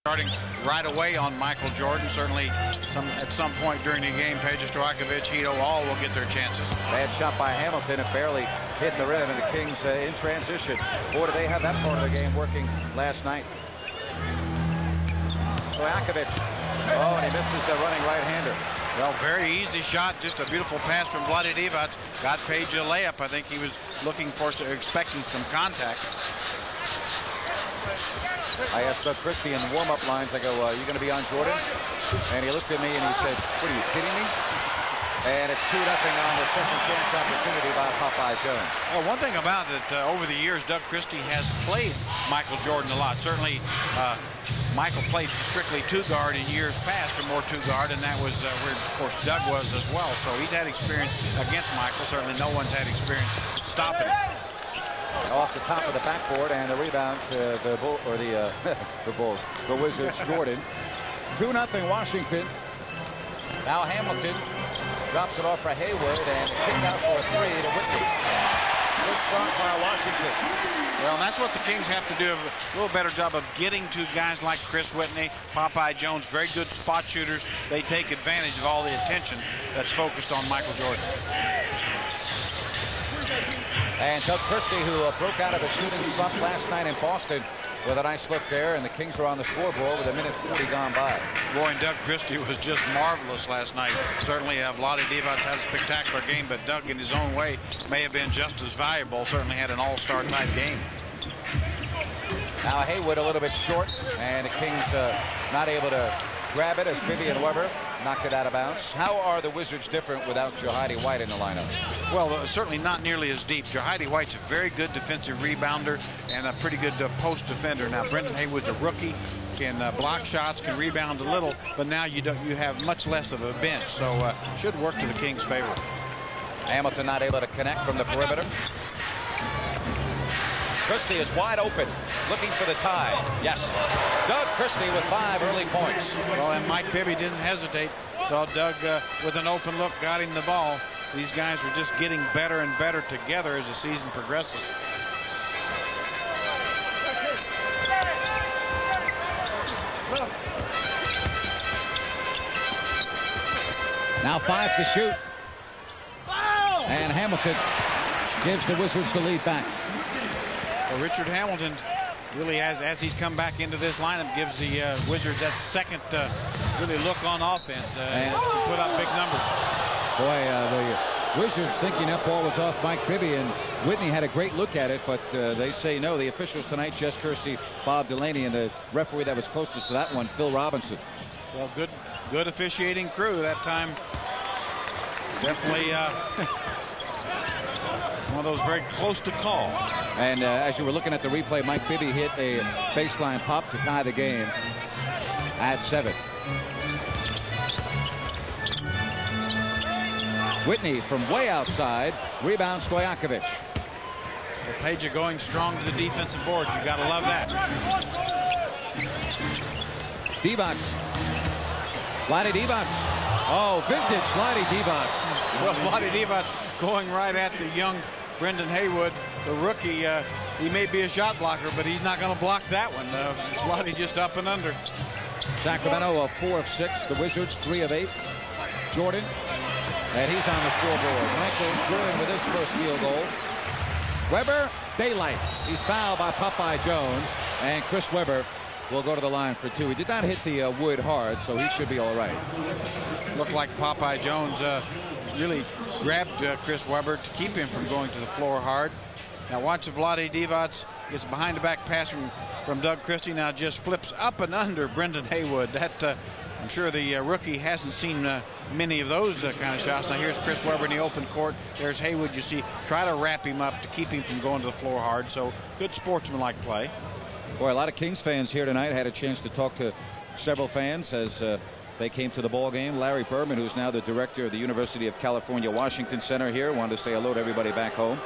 Starting right away on Michael Jordan. Certainly at some point during the game, Peja Stojakovic, Hedo, all will get their chances. Bad shot by Hamilton. It barely hit the rim, and the Kings in transition. Boy, did they have that part of the game working last night. Stojakovic. Oh, and he misses the running right-hander. Well, very easy shot. Just a beautiful pass from Vlade Divac. Got Peja a layup. I think he was looking for, expecting some contact. I asked Doug Christie in the warm-up lines, I go, you going to be on Jordan? And he looked at me and he said, what are you kidding me? And it's 2-0 on the second chance opportunity by Popeye Jones. Well, one thing about it, over the years, Doug Christie has played Michael Jordan a lot. Certainly, Michael played strictly two-guard in years past, or more two-guard, and that was where, of course, Doug was as well. So he's had experience against Michael. Certainly no one's had experience stopping him. Off the top of the backboard, and the rebound to the Bulls, the Wizards. Jordan. 2-0 Washington. Now Hamilton drops it off for Haywood, and kicked out for a three to Whitney. Good start by Washington. Well, that's what the Kings have to do, a little better job of getting to guys like Chris Whitney, Popeye Jones, very good spot shooters. They take advantage of all the attention that's focused on Michael Jordan. And Doug Christie, who broke out of a shooting slump last night in Boston with a nice look there, and the Kings are on the scoreboard with 1:40 gone by. Boy, and Doug Christie was just marvelous last night. Certainly, Vlade Divac had a spectacular game, but Doug, in his own way, may have been just as valuable. Certainly had an all-star type game. Now Haywood a little bit short, and the Kings not able to grab it as Vivian Weber knocked it out of bounds. How are the Wizards different without Jahidi White in the lineup? Well, certainly not nearly as deep. Jahidi White's a very good defensive rebounder and a pretty good post defender. Now, Brendan Haywood's a rookie, can block shots, can rebound a little, but now you have much less of a bench, so should work to the Kings' favor. Hamilton not able to connect from the perimeter. Christie is wide open, looking for the tie. Yes. Doug Christie with 5 early points. Well, and Mike Bibby didn't hesitate. Saw Doug with an open look, got him the ball. These guys are just getting better and better together as the season progresses. Now 5 to shoot. And Hamilton gives the Wizards the lead back. Well, Richard Hamilton really has, as he's come back into this lineup, gives the Wizards that second really look on offense and put up big numbers. Boy, the Wizards thinking that ball was off Mike Bibby, and Whitney had a great look at it, but they say no. The officials tonight, Jess Kersey, Bob Delaney, and the referee that was closest to that one, Phil Robinson. Well, good officiating crew that time. Definitely one of those very close to call. And as you were looking at the replay, Mike Bibby hit a baseline pop to tie the game at 7. Whitney from way outside, rebound Stojakovic. Well, Peja going strong to the defensive board. You got to love that. Divac. Vlade Divac. Oh, vintage Vlade Divac. Well, Vlade Divac going right at the young Brendan Haywood, the rookie. He may be a shot blocker, but he's not going to block that one. Vlade just up and under. Sacramento 4 of 6. The Wizards 3 of 8. Jordan. And he's on the scoreboard. Michael Jordan with his first field goal. Weber, daylight. He's fouled by Popeye Jones. And Chris Weber will go to the line for 2. He did not hit the wood hard, so he should be all right. Looked like Popeye Jones really grabbed Chris Weber to keep him from going to the floor hard. Now watch Vlade Divac gets behind the back pass from Doug Christie. Now just flips up and under Brendan Haywood. That I'm sure the rookie hasn't seen many of those kind of shots. Now here's Chris Weber in the open court. There's Haywood. You see, try to wrap him up to keep him from going to the floor hard. So good sportsmanlike play. Boy, a lot of Kings fans here tonight. Had a chance to talk to several fans as they came to the ball game. Larry Berman, who's now the director of the University of California Washington Center here, wanted to say hello to everybody back home.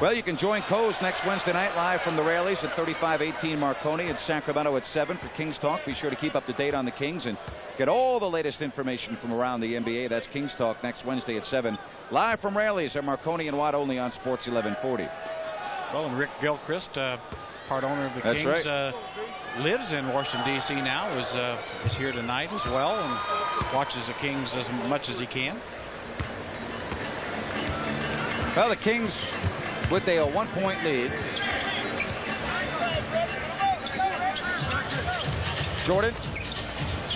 Well, you can join Coes next Wednesday night live from the Rallies at 3518 Marconi in Sacramento at 7 for Kings Talk. Be sure to keep up to date on the Kings and get all the latest information from around the NBA. That's Kings Talk next Wednesday at 7. Live from Rallies at Marconi and Watt only on Sports 1140. Well, and Rick Gilchrist, part owner of the That's Kings, right. lives in Washington, D.C. now, is here tonight as well and watches the Kings as much as he can. Well, the Kings with a 1-point lead. Jordan.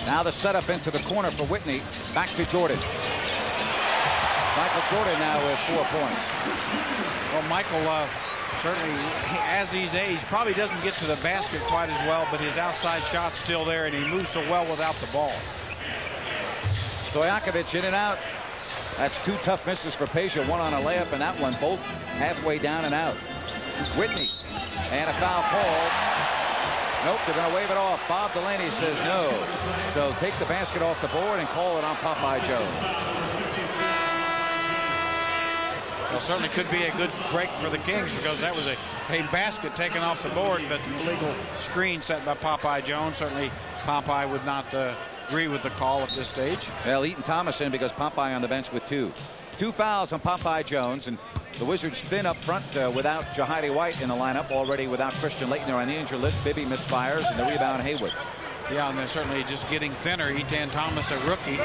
Now the setup into the corner for Whitney. Back to Jordan. Michael Jordan now with 4 points. Well, Michael certainly, as he's aged, probably doesn't get to the basket quite as well, but his outside shot's still there, and he moves so well without the ball. Stojakovic in and out. That's 2 tough misses for Peja. One on a layup, and that one both halfway down and out. Whitney, and a foul called. Nope, they're going to wave it off. Bob Delaney says no. So take the basket off the board and call it on Popeye Jones. Well, certainly could be a good break for the Kings because that was a basket taken off the board, but the illegal screen set by Popeye Jones. Certainly Popeye would not agree with the call at this stage. Well, Eaton Thomas in because Popeye on the bench with 2. 2 fouls on Popeye Jones, and the Wizards thin up front without Jahidi White in the lineup, already without Christian Laettner on the injured list. Bibby misfires, and the rebound Haywood. Yeah, and they're certainly just getting thinner. Etan Thomas, a rookie.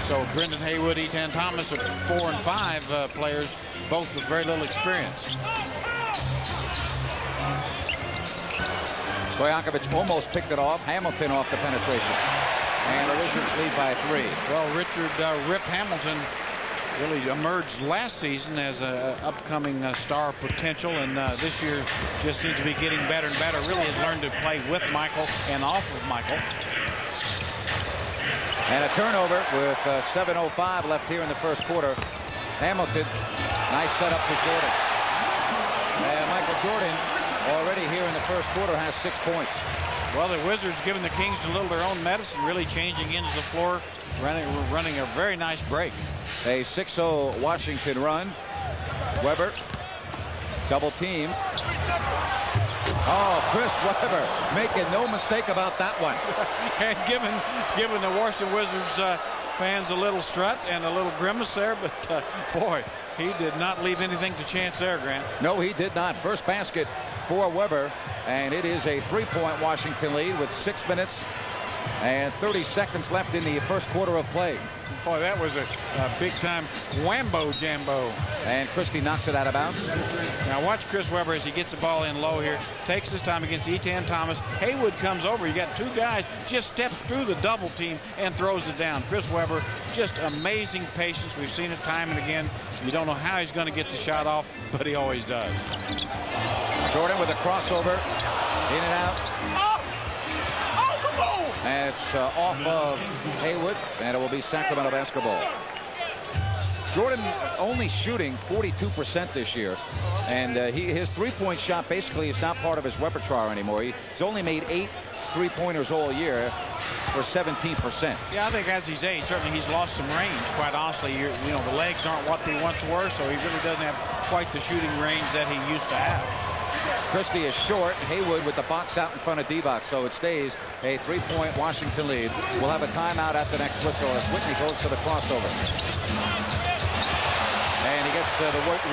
So Brendan Haywood, Etan Thomas, 4 and 5 players, both with very little experience. Stojakovic almost picked it off. Hamilton off the penetration. And the Wizards lead by 3. Well, Richard Rip Hamilton really emerged last season as an upcoming star potential, and this year just seems to be getting better and better. Really has learned to play with Michael and off of Michael. And a turnover with 7:05 left here in the first quarter. Hamilton, nice setup to Jordan. And Michael Jordan already here in the first quarter has 6 points. Well, the Wizards giving the Kings a little their own medicine, really changing into the floor, running a very nice break. A 6-0 Washington run. Webber double teamed. Oh, Chris Webber making no mistake about that one. And giving the Washington Wizards fans a little strut and a little grimace there, but boy, he did not leave anything to chance there, Grant. No, he did not. First basket for Webber, and it is a 3-point Washington lead with 6 minutes and 30 seconds left in the first quarter of play. Boy, that was a big-time whambo jambo. And Christie knocks it out of bounds. Now watch Chris Webber as he gets the ball in low here. Takes his time against Etan Thomas. Haywood comes over. You got 2 guys, just steps through the double team and throws it down. Chris Webber, just amazing patience. We've seen it time and again. You don't know how he's going to get the shot off, but he always does. Jordan with a crossover. In and out. And it's off of Haywood, and it will be Sacramento basketball. Jordan only shooting 42% this year, and his 3-point shot basically is not part of his repertoire anymore. He's only made 8 3-pointers all year for 17%. Yeah, I think as he's aged, certainly he's lost some range, quite honestly. You know, the legs aren't what they once were, so he really doesn't have quite the shooting range that he used to have. Christie is short. Haywood with the box out in front of Divac, so it stays a 3-point Washington lead. We'll have a timeout at the next whistle as Whitney goes for the crossover. And he gets the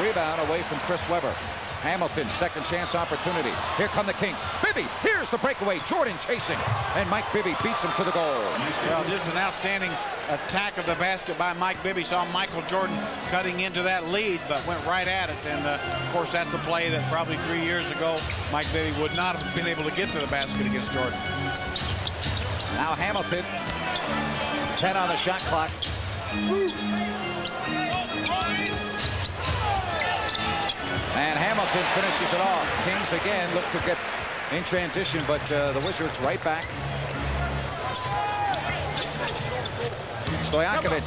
rebound away from Chris Webber. Hamilton, second chance opportunity. Here come the Kings. Bibby, here's the breakaway. Jordan chasing, and Mike Bibby beats him to the goal. Well, just an outstanding attack of the basket by Mike Bibby. Saw Michael Jordan cutting into that lead, but went right at it. And, of course, that's a play that probably 3 years ago, Mike Bibby would not have been able to get to the basket against Jordan. Now Hamilton, 10 on the shot clock. And Hamilton finishes it off. Kings again look to get in transition, but the Wizards right back. Stojakovic.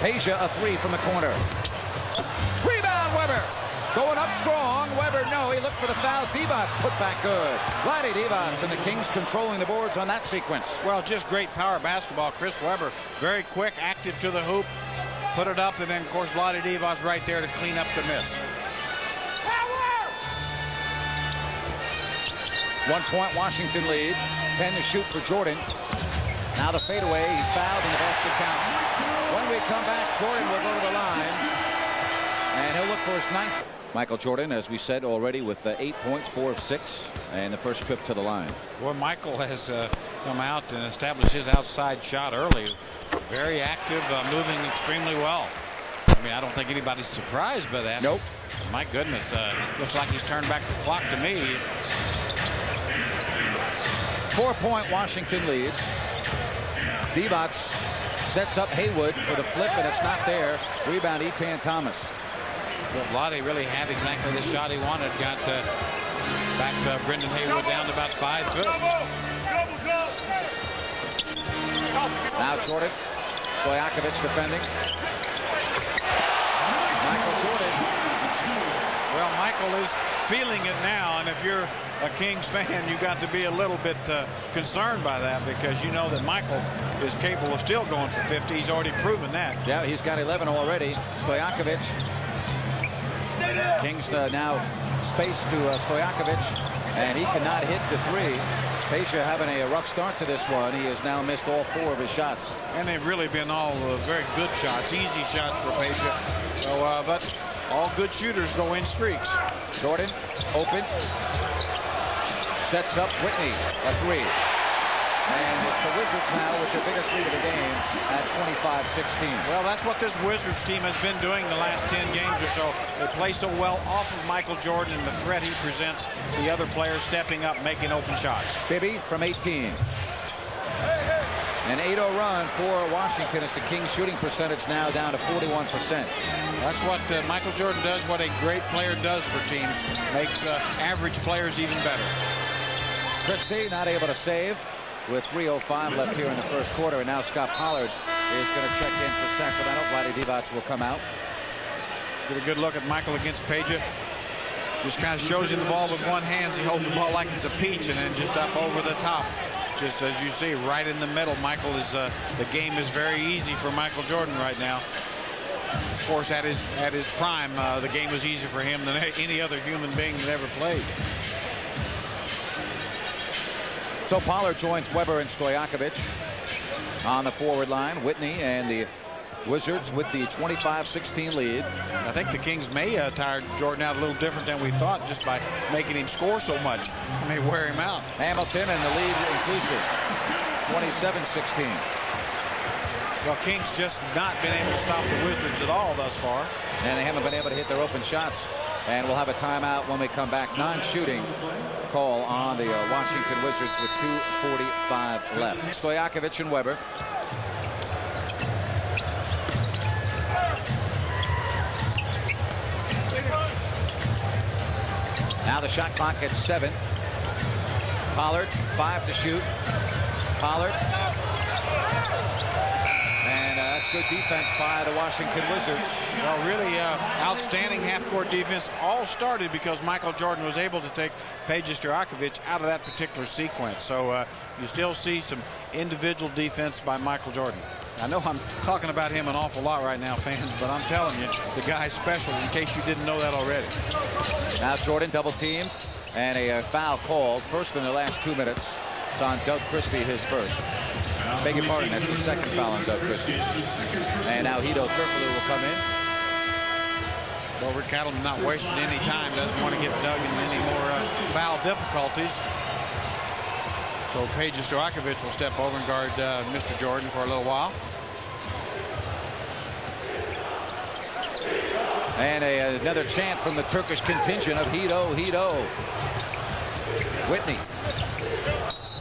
Peja a 3 from the corner. Rebound Webber. Going up strong. Webber, no, he looked for the foul. Divac put back good. Vlade Divac and the Kings controlling the boards on that sequence. Well, just great power basketball. Chris Webber, very quick, active to the hoop. Put it up, and then, of course, Vlade Divac right there to clean up the miss. 1-point Washington lead. 10 to shoot for Jordan. Now the fadeaway. He's fouled, and the basket counts. When we come back, Jordan will go to the line, and he'll look for his 9th. Michael Jordan, as we said already, with 8 points, 4 of 6, and the first trip to the line. Well, Michael has come out and established his outside shot early. Very active, moving extremely well. I mean, I don't think anybody's surprised by that. Nope. My goodness, looks like he's turned back the clock to me. 4-point Washington lead. Divac sets up Haywood for the flip, and it's not there. Rebound, Etan Thomas. Well, Vlade really had exactly the shot he wanted. Got back Brendan Haywood down to about 5 foot. Now Jordan. Stojakovic defending. Michael Jordan. Well, Michael is feeling it now, and if you're a Kings fan, you got to be a little bit concerned by that, because you know that Michael is capable of still going for 50. He's already proven that. Yeah, he's got 11 already. Stojakovic. Kings now space to Stojakovic, and he cannot hit the three. Peja having a rough start to this one. He has now missed all 4 of his shots. And they've really been all very good shots, easy shots for Peja. So, but all good shooters go in streaks. Jordan open. Sets up Whitney, a 3. And it's the Wizards now with the biggest lead of the game at 25-16. Well, that's what this Wizards team has been doing the last 10 games or so. They play so well off of Michael Jordan and the threat he presents. The other players stepping up, making open shots. Bibby from 18. An 8-0 run for Washington as the Kings shooting percentage now down to 41%. That's what Michael Jordan does, what a great player does for teams. Makes average players even better. Christie not able to save with 3:05 left here in the first quarter, and now Scott Pollard is going to check in for Sacramento. Vlade Divac will come out. Get a good look at Michael against Peja. Just kind of shows him the ball with one hand. He holds the ball like it's a peach, and then just up over the top. Just as you see, right in the middle. Michael is the game is very easy for Michael Jordan right now. Of course, at his prime, the game was easier for him than any other human being that ever played. So Pollard joins Weber and Stojakovic on the forward line. Whitney and the Wizards with the 25-16 lead. I think the Kings may tire Jordan out a little different than we thought, just by making him score so much. They may wear him out. Hamilton and the lead increases. 27-16. Well, Kings just not been able to stop the Wizards at all thus far. And they haven't been able to hit their open shots. And we'll have a timeout when we come back. Non-shooting call on the Washington Wizards with 2:45 left. Stojakovic and Weber. Now the shot clock at 7. Pollard, 5 to shoot. Pollard. And that's good defense by the Washington Wizards. Well, really outstanding half-court defense. All started because Michael Jordan was able to take Peja Stojakovic out of that particular sequence. So you still see some individual defense by Michael Jordan. I know I'm talking about him an awful lot right now, fans, but I'm telling you, the guy's special, in case you didn't know that already. Now Jordan double teamed, and a foul called. First in the last 2 minutes. It's on Doug Christie, his first. Beg your pardon, that's the second foul on Doug Christie. And now Hedo Turkoglu will come in. Well, Rick Cattleman not wasting any time. Doesn't want to get Doug in any more foul difficulties. So Peja Stojakovic will step over and guard Mr. Jordan for a little while. And another chant from the Turkish contingent of Hedo, Hedo. Whitney.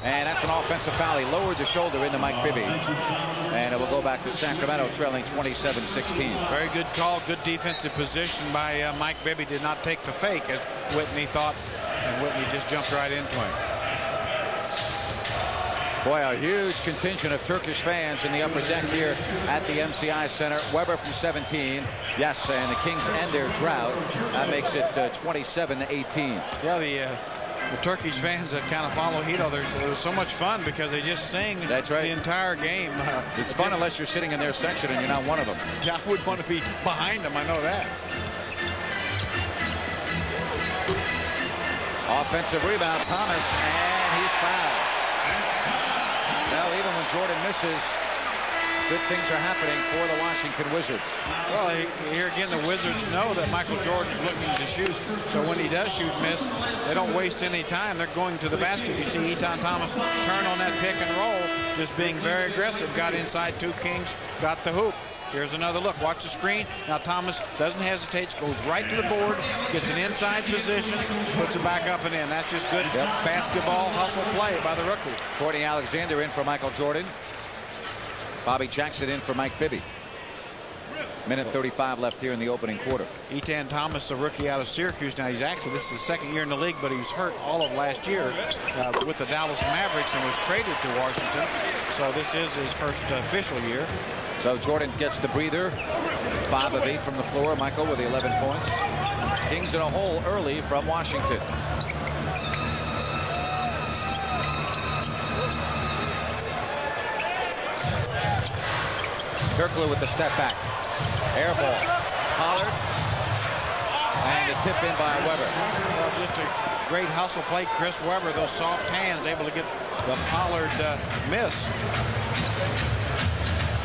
And that's an offensive foul. He lowered the shoulder into Mike Bibby. And it will go back to Sacramento, trailing 27-16. Very good call. Good defensive position by Mike Bibby. Did not take the fake, as Whitney thought. And Whitney just jumped right into him. Boy, a huge contingent of Turkish fans in the upper deck here at the MCI Center. Weber from 17. Yes, and the Kings end their drought. That makes it 27-18. Yeah, the Turkish fans that kind of follow Hedo, it was so much fun because they just sing the entire game. It's fun unless you're sitting in their section and you're not one of them. Yeah, I would want to be behind them. I know that. Offensive rebound, Thomas, and he's fouled. Well, even when Jordan misses, good things are happening for the Washington Wizards. Well, here again, the Wizards know that Michael Jordan's looking to shoot. So when he does shoot miss, they don't waste any time. They're going to the basket. You see Etan Thomas turn on that pick and roll, just being very aggressive. Got inside two Kings, got the hoop. Here's another look. Watch the screen. Now Thomas doesn't hesitate. Goes right to the board. Gets an inside position. Puts it back up and in. That's just good basketball hustle play by the rookie. Courtney Alexander in for Michael Jordan. Bobby Jackson in for Mike Bibby. Minute 35 left here in the opening quarter. Etan Thomas, a rookie out of Syracuse. Now, this is his second year in the league, but he was hurt all of last year with the Dallas Mavericks and was traded to Washington. So this is his first official year. So Jordan gets the breather. 5 of 8 from the floor. Michael with the 11 points. Kings in a hole early from Washington. Turkoglu with the step back. Air ball. Pollard. And a tip in by Webber. Well, just a great hustle play. Chris Webber, those soft hands, able to get the Pollard miss.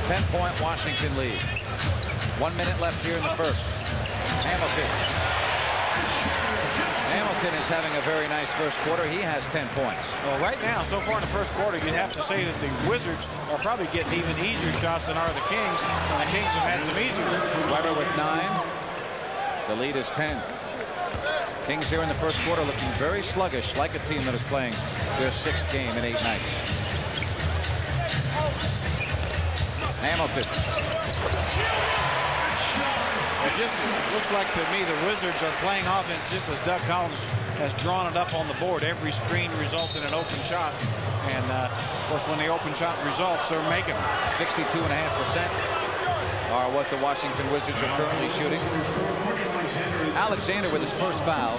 10-point Washington lead. 1 minute left here in the first. Hamilton is having a very nice first quarter. He has 10 points. Well, right now, so far in the first quarter, you'd have to say that the Wizards are probably getting even easier shots than are the Kings. And the Kings have had some easier ones. Webber with 9. The lead is 10. Kings here in the first quarter looking very sluggish, like a team that is playing their 6th game in 8 nights. Hamilton. It just looks like to me the Wizards are playing offense just as Doug Collins has drawn it up on the board. Every screen results in an open shot. And, of course, when the open shot results, they're making them. 62.5% are what the Washington Wizards are currently shooting. Alexander with his first foul.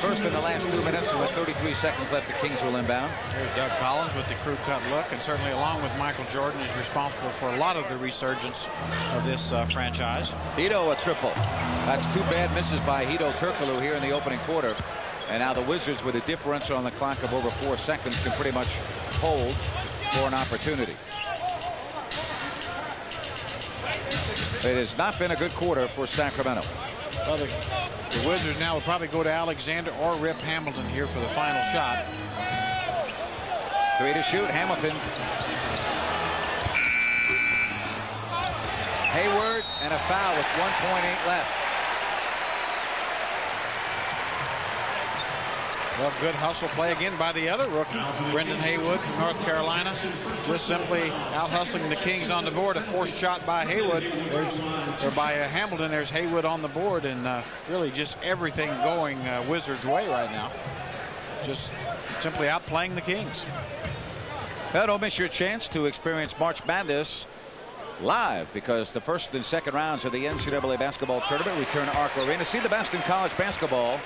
First in the last 2 minutes, and with 33 seconds left, the Kings will inbound. There's Doug Collins with the crew cut look, and certainly along with Michael Jordan is responsible for a lot of the resurgence of this franchise. Hedo a triple. That's 2 bad misses by Hedo Turkoglu here in the opening quarter. And now the Wizards, with a differential on the clock of over 4 seconds, can pretty much hold for an opportunity. It has not been a good quarter for Sacramento. Well, the Wizards now will probably go to Alexander or Rip Hamilton here for the final shot. 3 to shoot. Hamilton. Hayward and a foul with 1.8 left. Well, good hustle play again by the other rookie, Brendan Haywood from North Carolina. Just simply out-hustling the Kings on the board. A forced shot by Haywood. Or by Hamilton. There's Haywood on the board, and really just everything going Wizards' way right now. Just simply outplaying the Kings. Well, don't miss your chance to experience March Madness live, because the first and second rounds of the NCAA basketball tournament return to Arco Arena. See the best in college basketball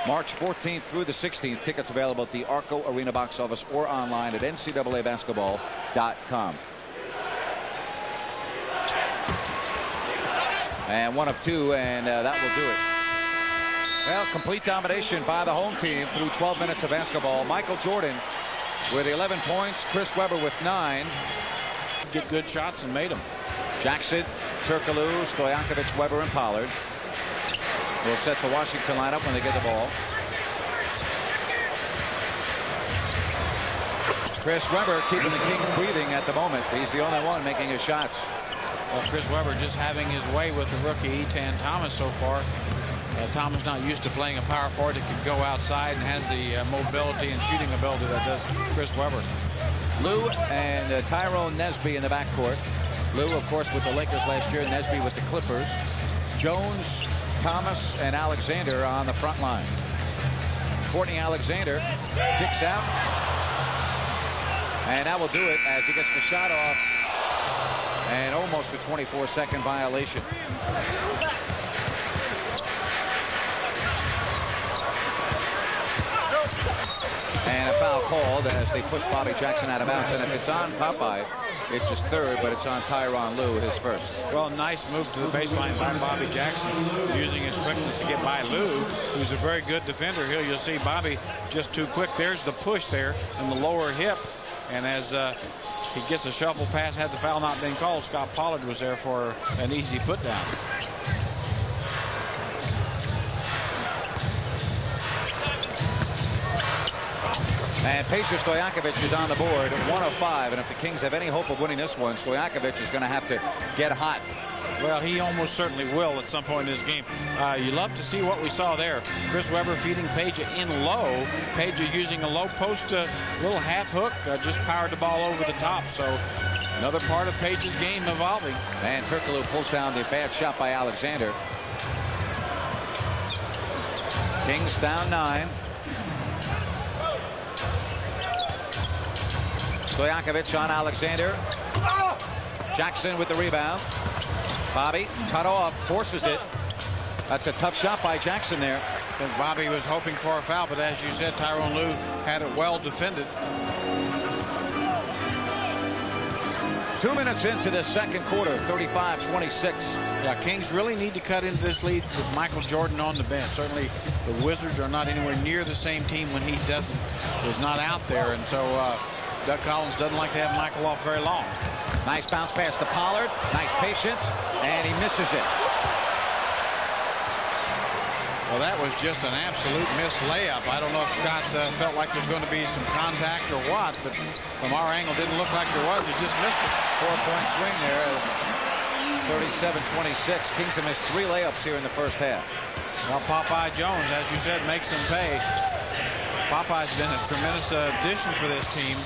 March 14th through the 16th. Tickets available at the Arco Arena box office or online at ncaabasketball.com. And 1 of 2, and that will do it. Well, complete domination by the home team through 12 minutes of basketball. Michael Jordan with 11 points. Chris Webber with 9. Get good shots and made them. Jackson, Turkoglu, Stojakovic, Webber, and Pollard will set the Washington lineup when they get the ball. Chris Webber keeping the Kings breathing at the moment. He's the only one making his shots. Well, Chris Webber just having his way with the rookie Etan Thomas so far. Thomas not used to playing a power forward that could go outside and has the mobility and shooting ability that does Chris Webber. Lou and Tyrone Nesby in the backcourt. Lou, of course, with the Lakers last year. Nesby with the Clippers. Jones, Thomas, and Alexander on the front line. Courtney Alexander kicks out. And that will do it as he gets the shot off. And almost a 24-second violation. And a foul called as they push Bobby Jackson out of bounds. And if it's on Popeye, it's his 3rd, but it's on Tyronn Lue, his 1st. Well, nice move to the baseline by Bobby Jackson, using his quickness to get by Lue, who's a very good defender. Here you'll see Bobby just too quick. There's the push there in the lower hip, And as he gets a shuffle pass, had the foul not been called, Scott Pollard was there for an easy put down. And Peja Stojakovic is on the board, 1 of 5. And if the Kings have any hope of winning this one, Stojakovic is going to have to get hot. Well, he almost certainly will at some point in this game. You love to see what we saw there. Chris Webber feeding Peja in low. Peja using a low post, little half hook, just powered the ball over the top. So another part of Peja's game evolving. And Turkoglu pulls down the bad shot by Alexander. Kings down 9. Stojakovic on Alexander. Jackson with the rebound. Bobby cut off, forces it. That's a tough shot by Jackson there. I think Bobby was hoping for a foul, but as you said, Tyronn Lue had it well defended. 2 minutes into the second quarter, 35-26. Yeah, Kings really need to cut into this lead with Michael Jordan on the bench. Certainly the Wizards are not anywhere near the same team when he is not out there, and so Doug Collins doesn't like to have Michael off very long. Nice bounce pass to Pollard. Nice patience, and he misses it. Well, that was just an absolute missed layup. I don't know if Scott felt like there's going to be some contact or what, but from our angle, didn't look like there was. He just missed it. 4-point swing there. 37-26. Kings have missed 3 layups here in the first half. Well, Popeye Jones, as you said, makes them pay. Popeye's been a tremendous addition for this team.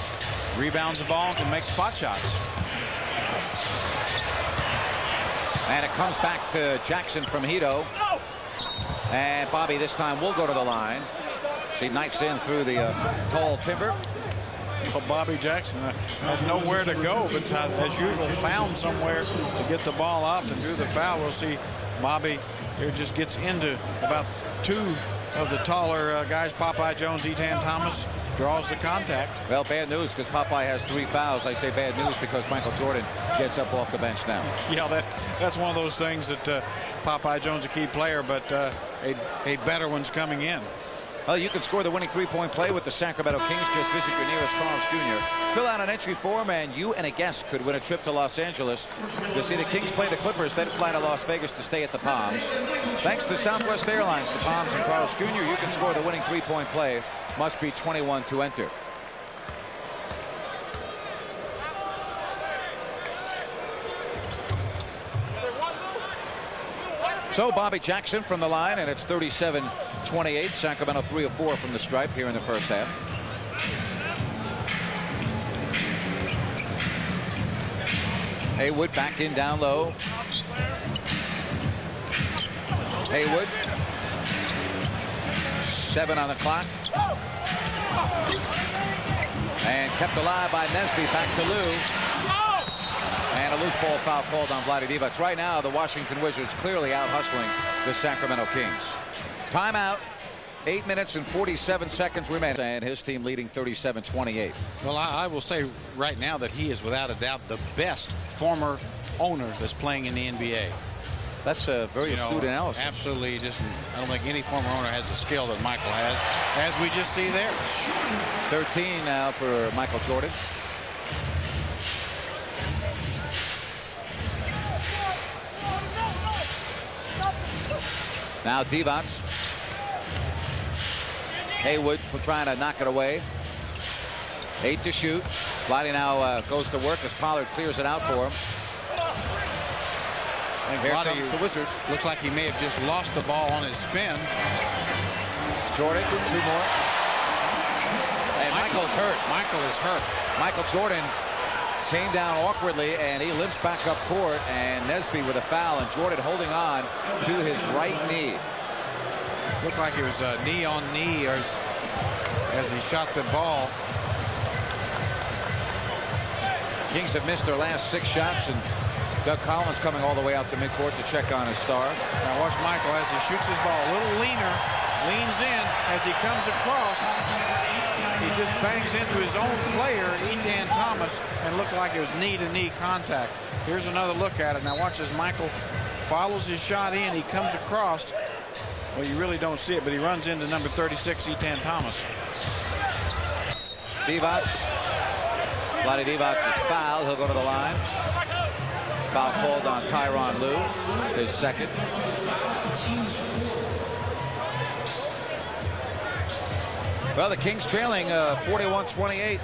Rebounds the ball and can make spot shots. And it comes back to Jackson from Hedo. And Bobby this time will go to the line. She knifes in through the tall timber. Well, Bobby Jackson had nowhere to go, but as usual found somewhere to get the ball up and do the foul. We'll see Bobby here just gets into about 2 of the taller guys. Popeye Jones, Etan Thomas draws the contact. Well, bad news because Popeye has 3 fouls. I say bad news because Michael Jordan gets up off the bench now. Yeah, that's one of those things that Popeye Jones a key player, but a better one's coming in. Well, you can score the winning 3-point play with the Sacramento Kings. Just visit your nearest Carl's Jr. Fill out an entry form, and you and a guest could win a trip to Los Angeles to see the Kings play the Clippers, then fly to Las Vegas to stay at the Palms. Thanks to Southwest Airlines, the Palms, and Carl's Jr., you can score the winning 3-point play. Must be 21 to enter. So Bobby Jackson from the line, and it's 37-28. Sacramento 3 of 4 from the stripe here in the first half. Haywood back in down low. Haywood. 7 on the clock. And kept alive by Nesby. Back to Lue. And a loose ball foul called on Vlade Divac. Right now, the Washington Wizards clearly out hustling the Sacramento Kings. Timeout. 8 minutes and 47 seconds remaining. And his team leading 37-28. Well, I will say right now that he is without a doubt the best former owner that's playing in the NBA. That's a very astute analysis. Absolutely. I don't think any former owner has the skill that Michael has, as we just see there. 13 now for Michael Jordan. Now Divac. Haywood trying to knock it away. 8 to shoot. Vlade now goes to work as Pollard clears it out for him. And here Vlade comes the Wizards. Looks like he may have just lost the ball on his spin. Jordan, 2 more. And Michael's hurt. Michael is hurt. Michael Jordan came down awkwardly, and he limps back up court, and Nesby with a foul, and Jordan holding on to his right knee. Looked like it was knee on knee as he shot the ball. Kings have missed their last 6 shots, and Doug Collins coming all the way out to midcourt to check on his star. Now watch Michael as he shoots his ball a little leaner, leans in as he comes across. He just bangs into his own player, Etan Thomas, and looked like it was knee-to-knee contact. Here's another look at it. Now watch as Michael follows his shot in. He comes across. Well, you really don't see it, but he runs into number 36, Etan Thomas. Divac Vlade Divac is fouled. He'll go to the line. Foul called on Tyronn Lue, his second. Well, the Kings trailing 41-28.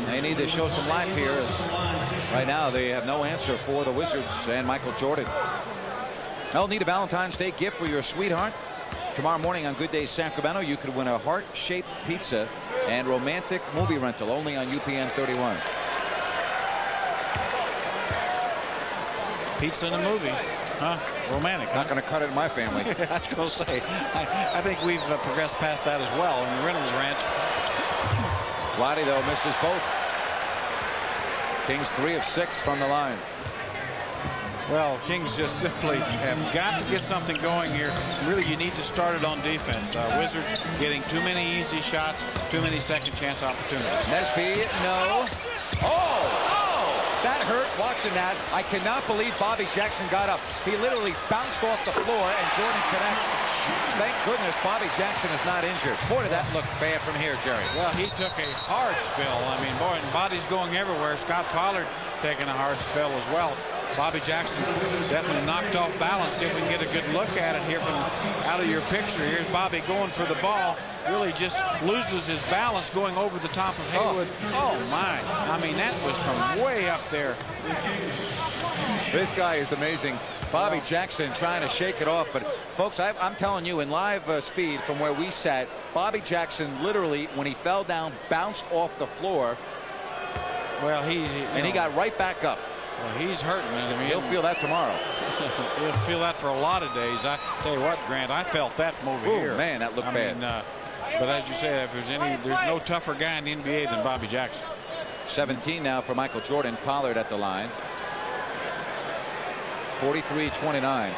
They need to show some life here. Right now, they have no answer for the Wizards and Michael Jordan. They'll need a Valentine's Day gift for your sweetheart. Tomorrow morning on Good Day Sacramento, you could win a heart-shaped pizza and romantic movie rental only on UPN 31. Pizza in a movie. Huh? Romantic. Not going to cut it in my family. I was going to say, I think we've progressed past that as well in the Reynolds Ranch. Vlade, though, misses both. Kings 3 of 6 from the line. Well, Kings just simply have got to get something going here. Really, you need to start it on defense. Wizards getting too many easy shots, too many second chance opportunities. Nesby, no. Oh, that hurt watching that. I cannot believe Bobby Jackson got up. He literally bounced off the floor and Jordan connects. Thank goodness Bobby Jackson is not injured. Boy, did that look bad from here, Jerry. Well, he took a hard spill. I mean, boy, and bodies going everywhere. Scott Pollard taking a hard spill as well. Bobby Jackson definitely knocked off balance. See if we can get a good look at it here from out of your picture. Here's Bobby going for the ball. Really just loses his balance going over the top of Haywood. Oh my. I mean, that was from way up there. This guy is amazing. Bobby Jackson trying to shake it off. But, folks, I'm telling you, in live speed from where we sat, Bobby Jackson literally, when he fell down, bounced off the floor. Well, he got right back up. Well, he's hurting. I mean, he'll feel that tomorrow. He'll feel that for a lot of days. I tell you what, Grant, I felt that from over here. Man, that looked bad. But as you say, if there's no tougher guy in the NBA than Bobby Jackson. 17 now for Michael Jordan. Pollard at the line. 43-29.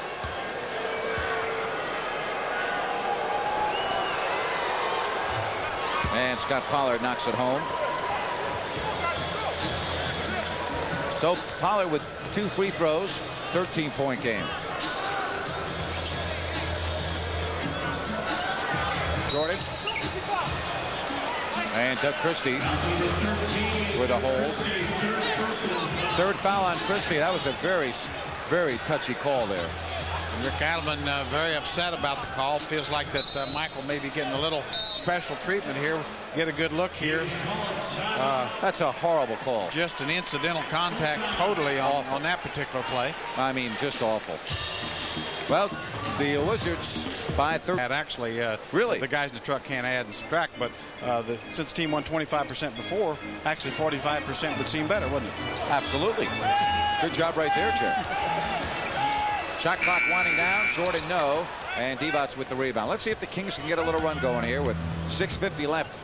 And Scott Pollard knocks it home. So Pollard with 2 free throws, 13-point game. Jordan. And Doug Christie with a hold. Third foul on Christie. That was a very, very touchy call there. Rick Adelman very upset about the call. Feels like that Michael may be getting a little special treatment here. Get a good look here. That's a horrible call. Just an incidental contact totally on that particular play. I mean, just awful. Well, the Wizards by 30. Actually, really, the guys in the truck can't add and subtract, but since the team won 25% before, actually 45% would seem better, wouldn't it? Absolutely. Good job right there, Jeff. Shot clock winding down. Jordan, no. And Divac with the rebound. Let's see if the Kings can get a little run going here with 6:50 left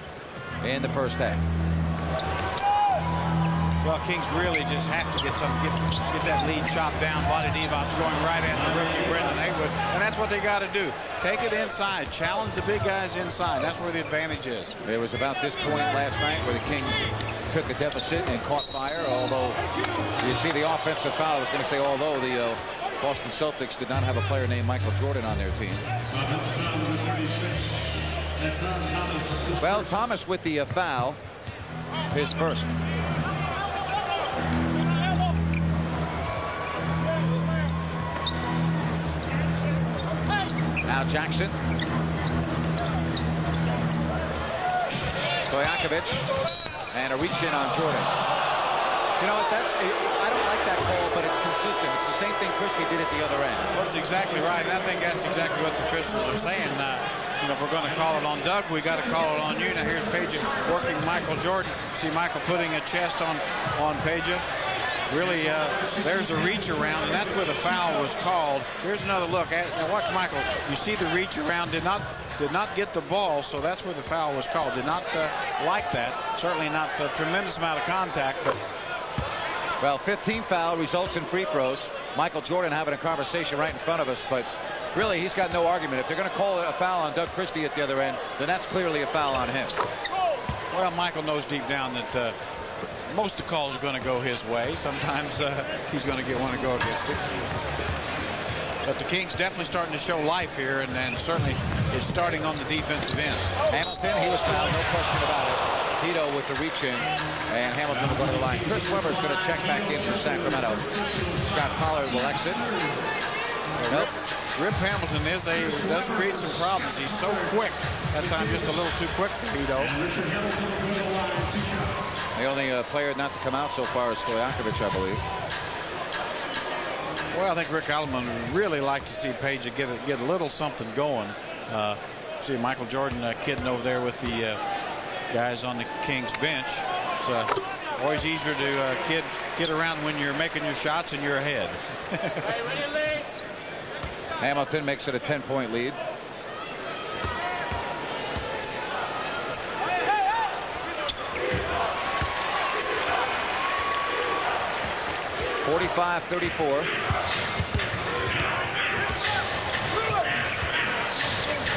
in the first half. Well, Kings really just have to get that lead chopped down. Vlade Divac going right at the rookie Brendan Haywood, and that's what they got to do. Take it inside, challenge the big guys inside. That's where the advantage is. It was about this point last night where the Kings took a deficit and caught fire. Although you see the offensive foul, I was going to say although the Boston Celtics did not have a player named Michael Jordan on their team. Well, Thomas with the foul, his first. Now Jackson. Stojakovic. And a reach in on Jordan. You know what, I don't like that call, but it's consistent. It's the same thing Christie did at the other end. Well, that's exactly right, and I think that's exactly what the officials are saying. You know, if we're going to call it on Doug, we got to call it on you. Now here's Peja working Michael Jordan. See Michael putting a chest on Peja. Really, there's a reach around, and that's where the foul was called. Here's another look. Now watch Michael. You see the reach around, did not get the ball, so that's where the foul was called. Did not like that. Certainly not a tremendous amount of contact, but. Well, 15th foul results in free throws. Michael Jordan having a conversation right in front of us, but really he's got no argument. If they're going to call it a foul on Doug Christie at the other end, then that's clearly a foul on him. Well, Michael knows deep down that most of the calls are going to go his way. Sometimes he's going to want to go against it. But the Kings definitely starting to show life here, and then certainly it's starting on the defensive end. Hamilton, he was fouled, no question about it. Hito with the reach in, and Hamilton will go to the line. Chris Webber's going to check back in for Sacramento. Scott Pollard will exit. Nope. Rip Hamilton does create some problems. He's so quick. That time just a little too quick for Hito. The only player not to come out so far is Stojakovic, I believe. Well, I think Rick Allen would really like to see Page get a little something going. See Michael Jordan kidding over there with the guys on the Kings bench. It's always easier to kid around when you're making your shots and you're ahead. Hamilton makes it a 10-point lead. (45-34).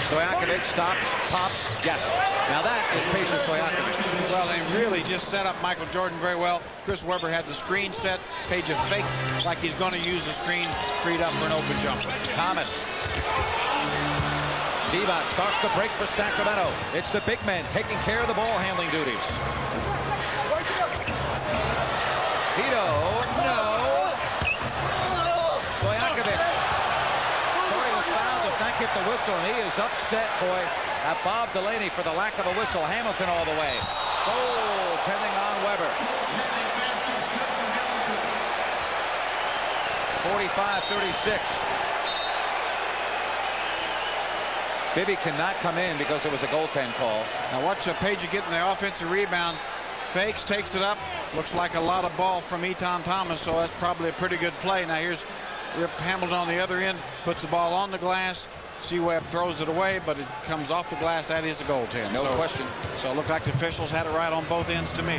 Stojakovic stops, pops. Yes. Now that is Peja Stojakovic. Well, they really just set up Michael Jordan very well. Chris Webber had the screen set. Peja faked like he's going to use the screen, freed up for an open jumper. Thomas. Divac starts to break for Sacramento. It's the big men taking care of the ball handling duties. Hito, no. Stojakovic. Corey was fouled, does not get the whistle, and he is upset, boy, at Bob Delaney for the lack of a whistle. Hamilton all the way. Goal, tending on Webber. 45-36. Bibby cannot come in because it was a goaltend call. Now watch Peja getting the offensive rebound. Fakes, takes it up. Looks like a lot of ball from Etan Thomas, so that's probably a pretty good play. Now here's Rip Hamilton on the other end, puts the ball on the glass. C-Webb throws it away, but it comes off the glass. That is a goaltend. No question. So it looked like the officials had it right on both ends to me.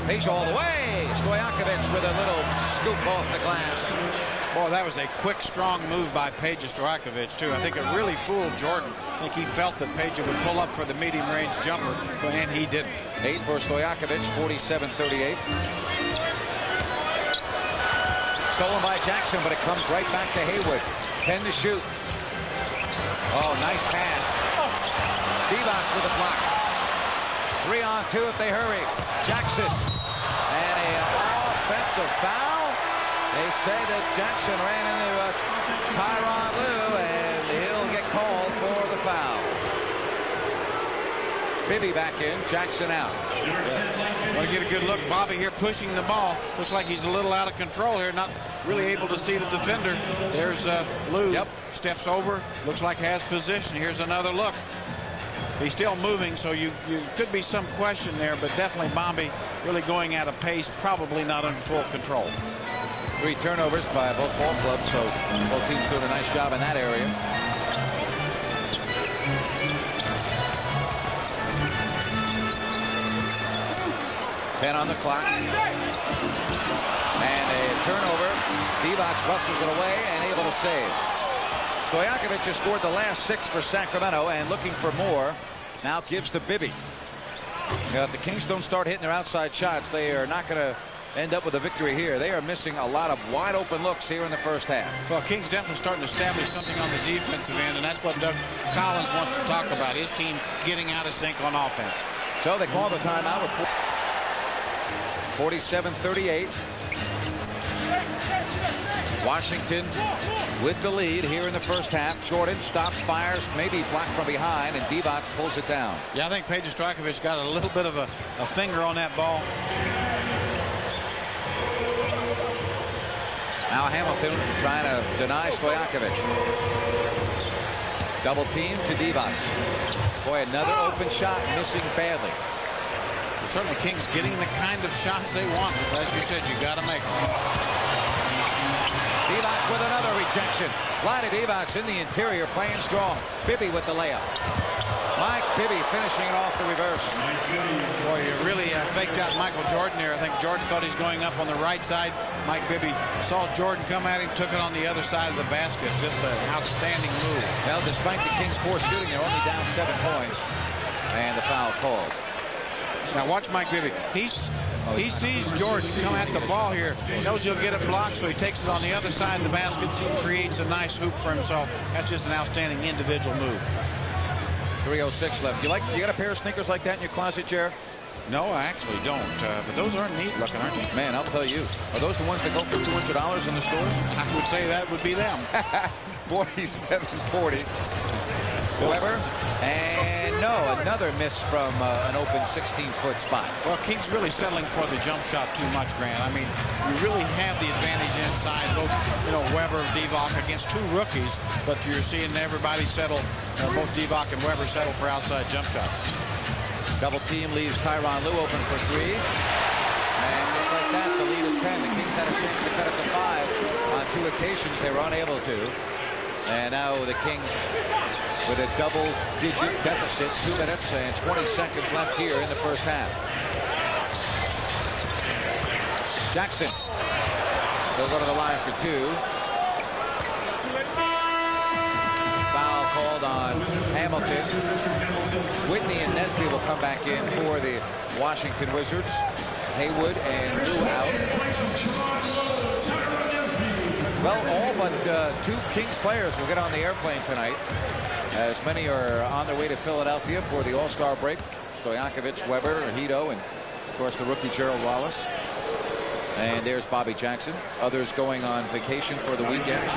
Peja all the way. Stojakovic with a little scoop off the glass. Boy, that was a quick, strong move by Peja Stojakovic, too. I think it really fooled Jordan. I think he felt that Peja would pull up for the medium-range jumper, and he didn't. 8 for Stojakovic, 47-38. Stolen by Jackson, but it comes right back to Haywood. 10 to shoot. Oh, nice pass. Divac with a block. 3 on 2 if they hurry. Jackson. And an offensive foul. They say that Jackson ran into Tyronn Lue, and he'll get called for the foul. Bibby back in, Jackson out. Want to get a good look. Bobby here pushing the ball. Looks like he's a little out of control here, not really able to see the defender. There's Lue. Yep. Steps over. Looks like has position. Here's another look. He's still moving, so you could be some question there, but definitely Bobby really going at a pace, probably not under full control. 3 turnovers by both ball clubs, so both teams doing a nice job in that area. Ten on the clock. And a turnover. Divac wrestles it away and able to save. Stojakovic has scored the last 6 for Sacramento, and looking for more. Now gives to Bibby. Now, if the Kings don't start hitting their outside shots, they are not going to end up with a victory here. They are missing a lot of wide open looks here in the first half. Well, Kings definitely starting to establish something on the defensive end, and that's what Doug Collins wants to talk about, his team getting out of sync on offense. So they call the timeout with 47-38. Washington with the lead here in the first half. Jordan stops, fires, maybe blocked from behind, and Divac pulls it down. Yeah, I think Peja Stojakovic got a little bit of a finger on that ball. Now Hamilton trying to deny Stojakovic. Double team to Divac. Boy, another open shot missing badly. Certainly Kings getting the kind of shots they want. As you said, you got to make them. Divac with another rejection. Vlade Divac in the interior playing strong. Bibby with the layup. Mike Bibby finishing it off the reverse. Boy, you really faked out Michael Jordan there. I think Jordan thought he's going up on the right side. Mike Bibby saw Jordan come at him, took it on the other side of the basket. Just an outstanding move. Well, despite the Kings' poor shooting, they're only down 7 points. And the foul called. Now watch Mike Bibby. He's He sees Jordan come at the ball here, knows he'll get it blocked, so he takes it on the other side of the basket, creates a nice hoop for himself. That's just an outstanding individual move. 3:06 left. You got a pair of sneakers like that in your closet, Jer? No, I actually don't. But those are neat looking, aren't they? Man, I'll tell you. Are those the ones that go for $200 in the stores? I would say that would be them. 47-40. Weber. And no, another miss from an open 16-foot spot. Well, King's really settling for the jump shot too much, Grant. I mean, you really have the advantage inside, both, Weber, Divac against two rookies, but you're seeing everybody settle, both Divac and Weber settle for outside jump shots. Double team leaves Tyronn Lue open for three. And just like that, the lead is 10. The Kings had a chance to cut it to 5. On 2 occasions, they were unable to. And now the Kings with a double-digit deficit, 2 minutes and 20 seconds left here in the first half. Jackson. They'll go to the line for 2. Foul called on Hamilton. Whitney and Nesby will come back in for the Washington Wizards. Haywood and Lue out. Well, all but 2 Kings players will get on the airplane tonight, as many are on their way to Philadelphia for the All-Star break. Stojakovic, Weber, Hito, and of course the rookie Gerald Wallace. And there's Bobby Jackson. Others going on vacation for the weekend.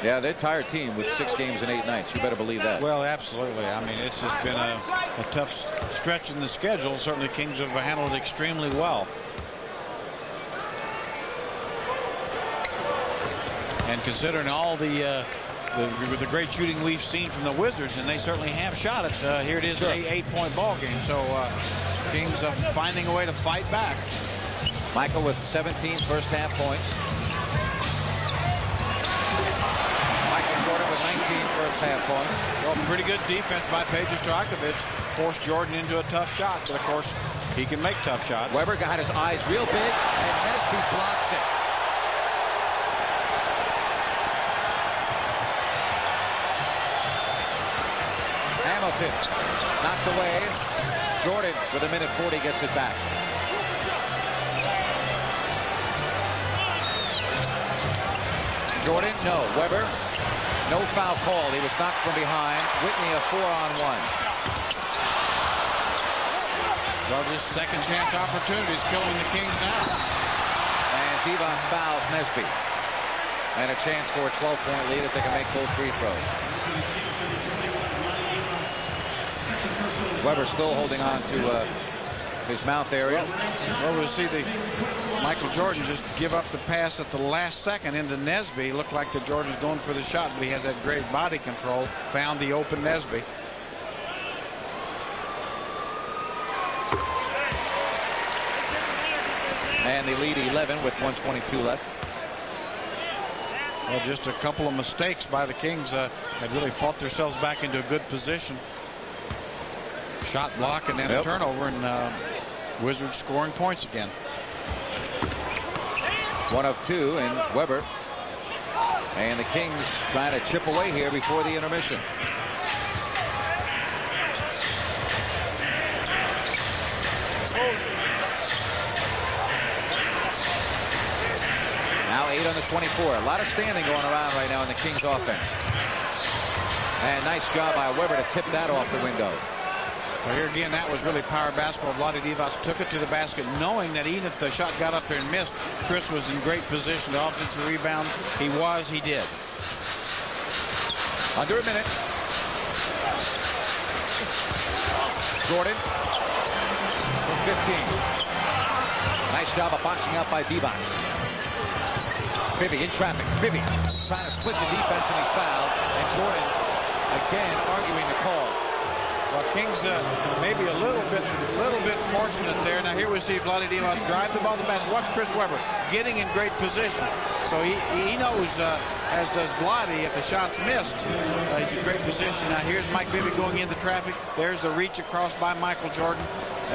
Yeah, they're a tired team with 6 games in 8 nights. You better believe that. Well, absolutely. I mean, it's just been a tough stretch in the schedule. Certainly, Kings have handled it extremely well. And considering all the great shooting we've seen from the Wizards, and they certainly have shot it. Here it is, an 8-point ball game. So Kings are finding a way to fight back. Michael with 17 first half points. Michael Jordan with 19 first half points. Well, pretty good defense by Peja Stojakovic. Forced Jordan into a tough shot, but of course he can make tough shots. Weber got his eyes real big, and Nesby blocks it. Hamilton knocked away. Jordan with 1:40 gets it back. Jordan, no. Weber, no foul called. He was knocked from behind. Whitney a 4-on-1. Well, just second chance opportunities killing the Kings now. And Divac fouls Nesby. And a chance for a 12-point lead if they can make both free throws. Weber still holding on to his mouth area. Well, we'll see Michael Jordan just give up the pass at the last second into Nesby. Looked like the Jordan's going for the shot, but he has that great body control. Found the open Nesby. And they lead 11 with 1:22 left. Well, just a couple of mistakes by the Kings had really fought themselves back into a good position. Shot block and then a turnover, and Wizards scoring points again. 1 of 2, and Weber. And the Kings trying to chip away here before the intermission. Now 8 on the 24. A lot of standing going around right now in the Kings offense. And nice job by Weber to tip that off the window. Well, here again, that was really power basketball. Vlade Divac took it to the basket, knowing that even if the shot got up there and missed, Chris was in great position. The offensive rebound, he did. Under a minute. Jordan from 15. Nice job of boxing out by Divac. Bibby in traffic. Bibby trying to split the defense, and he's fouled. And Jordan again arguing the call. Well, Kings maybe a little bit fortunate there. Now here we see Vlade Divac drive the ball to the basket. Watch Chris Weber getting in great position. So he knows, as does Vlade, if the shot's missed, he's in great position. Now here's Mike Bibby going into traffic. There's the reach across by Michael Jordan.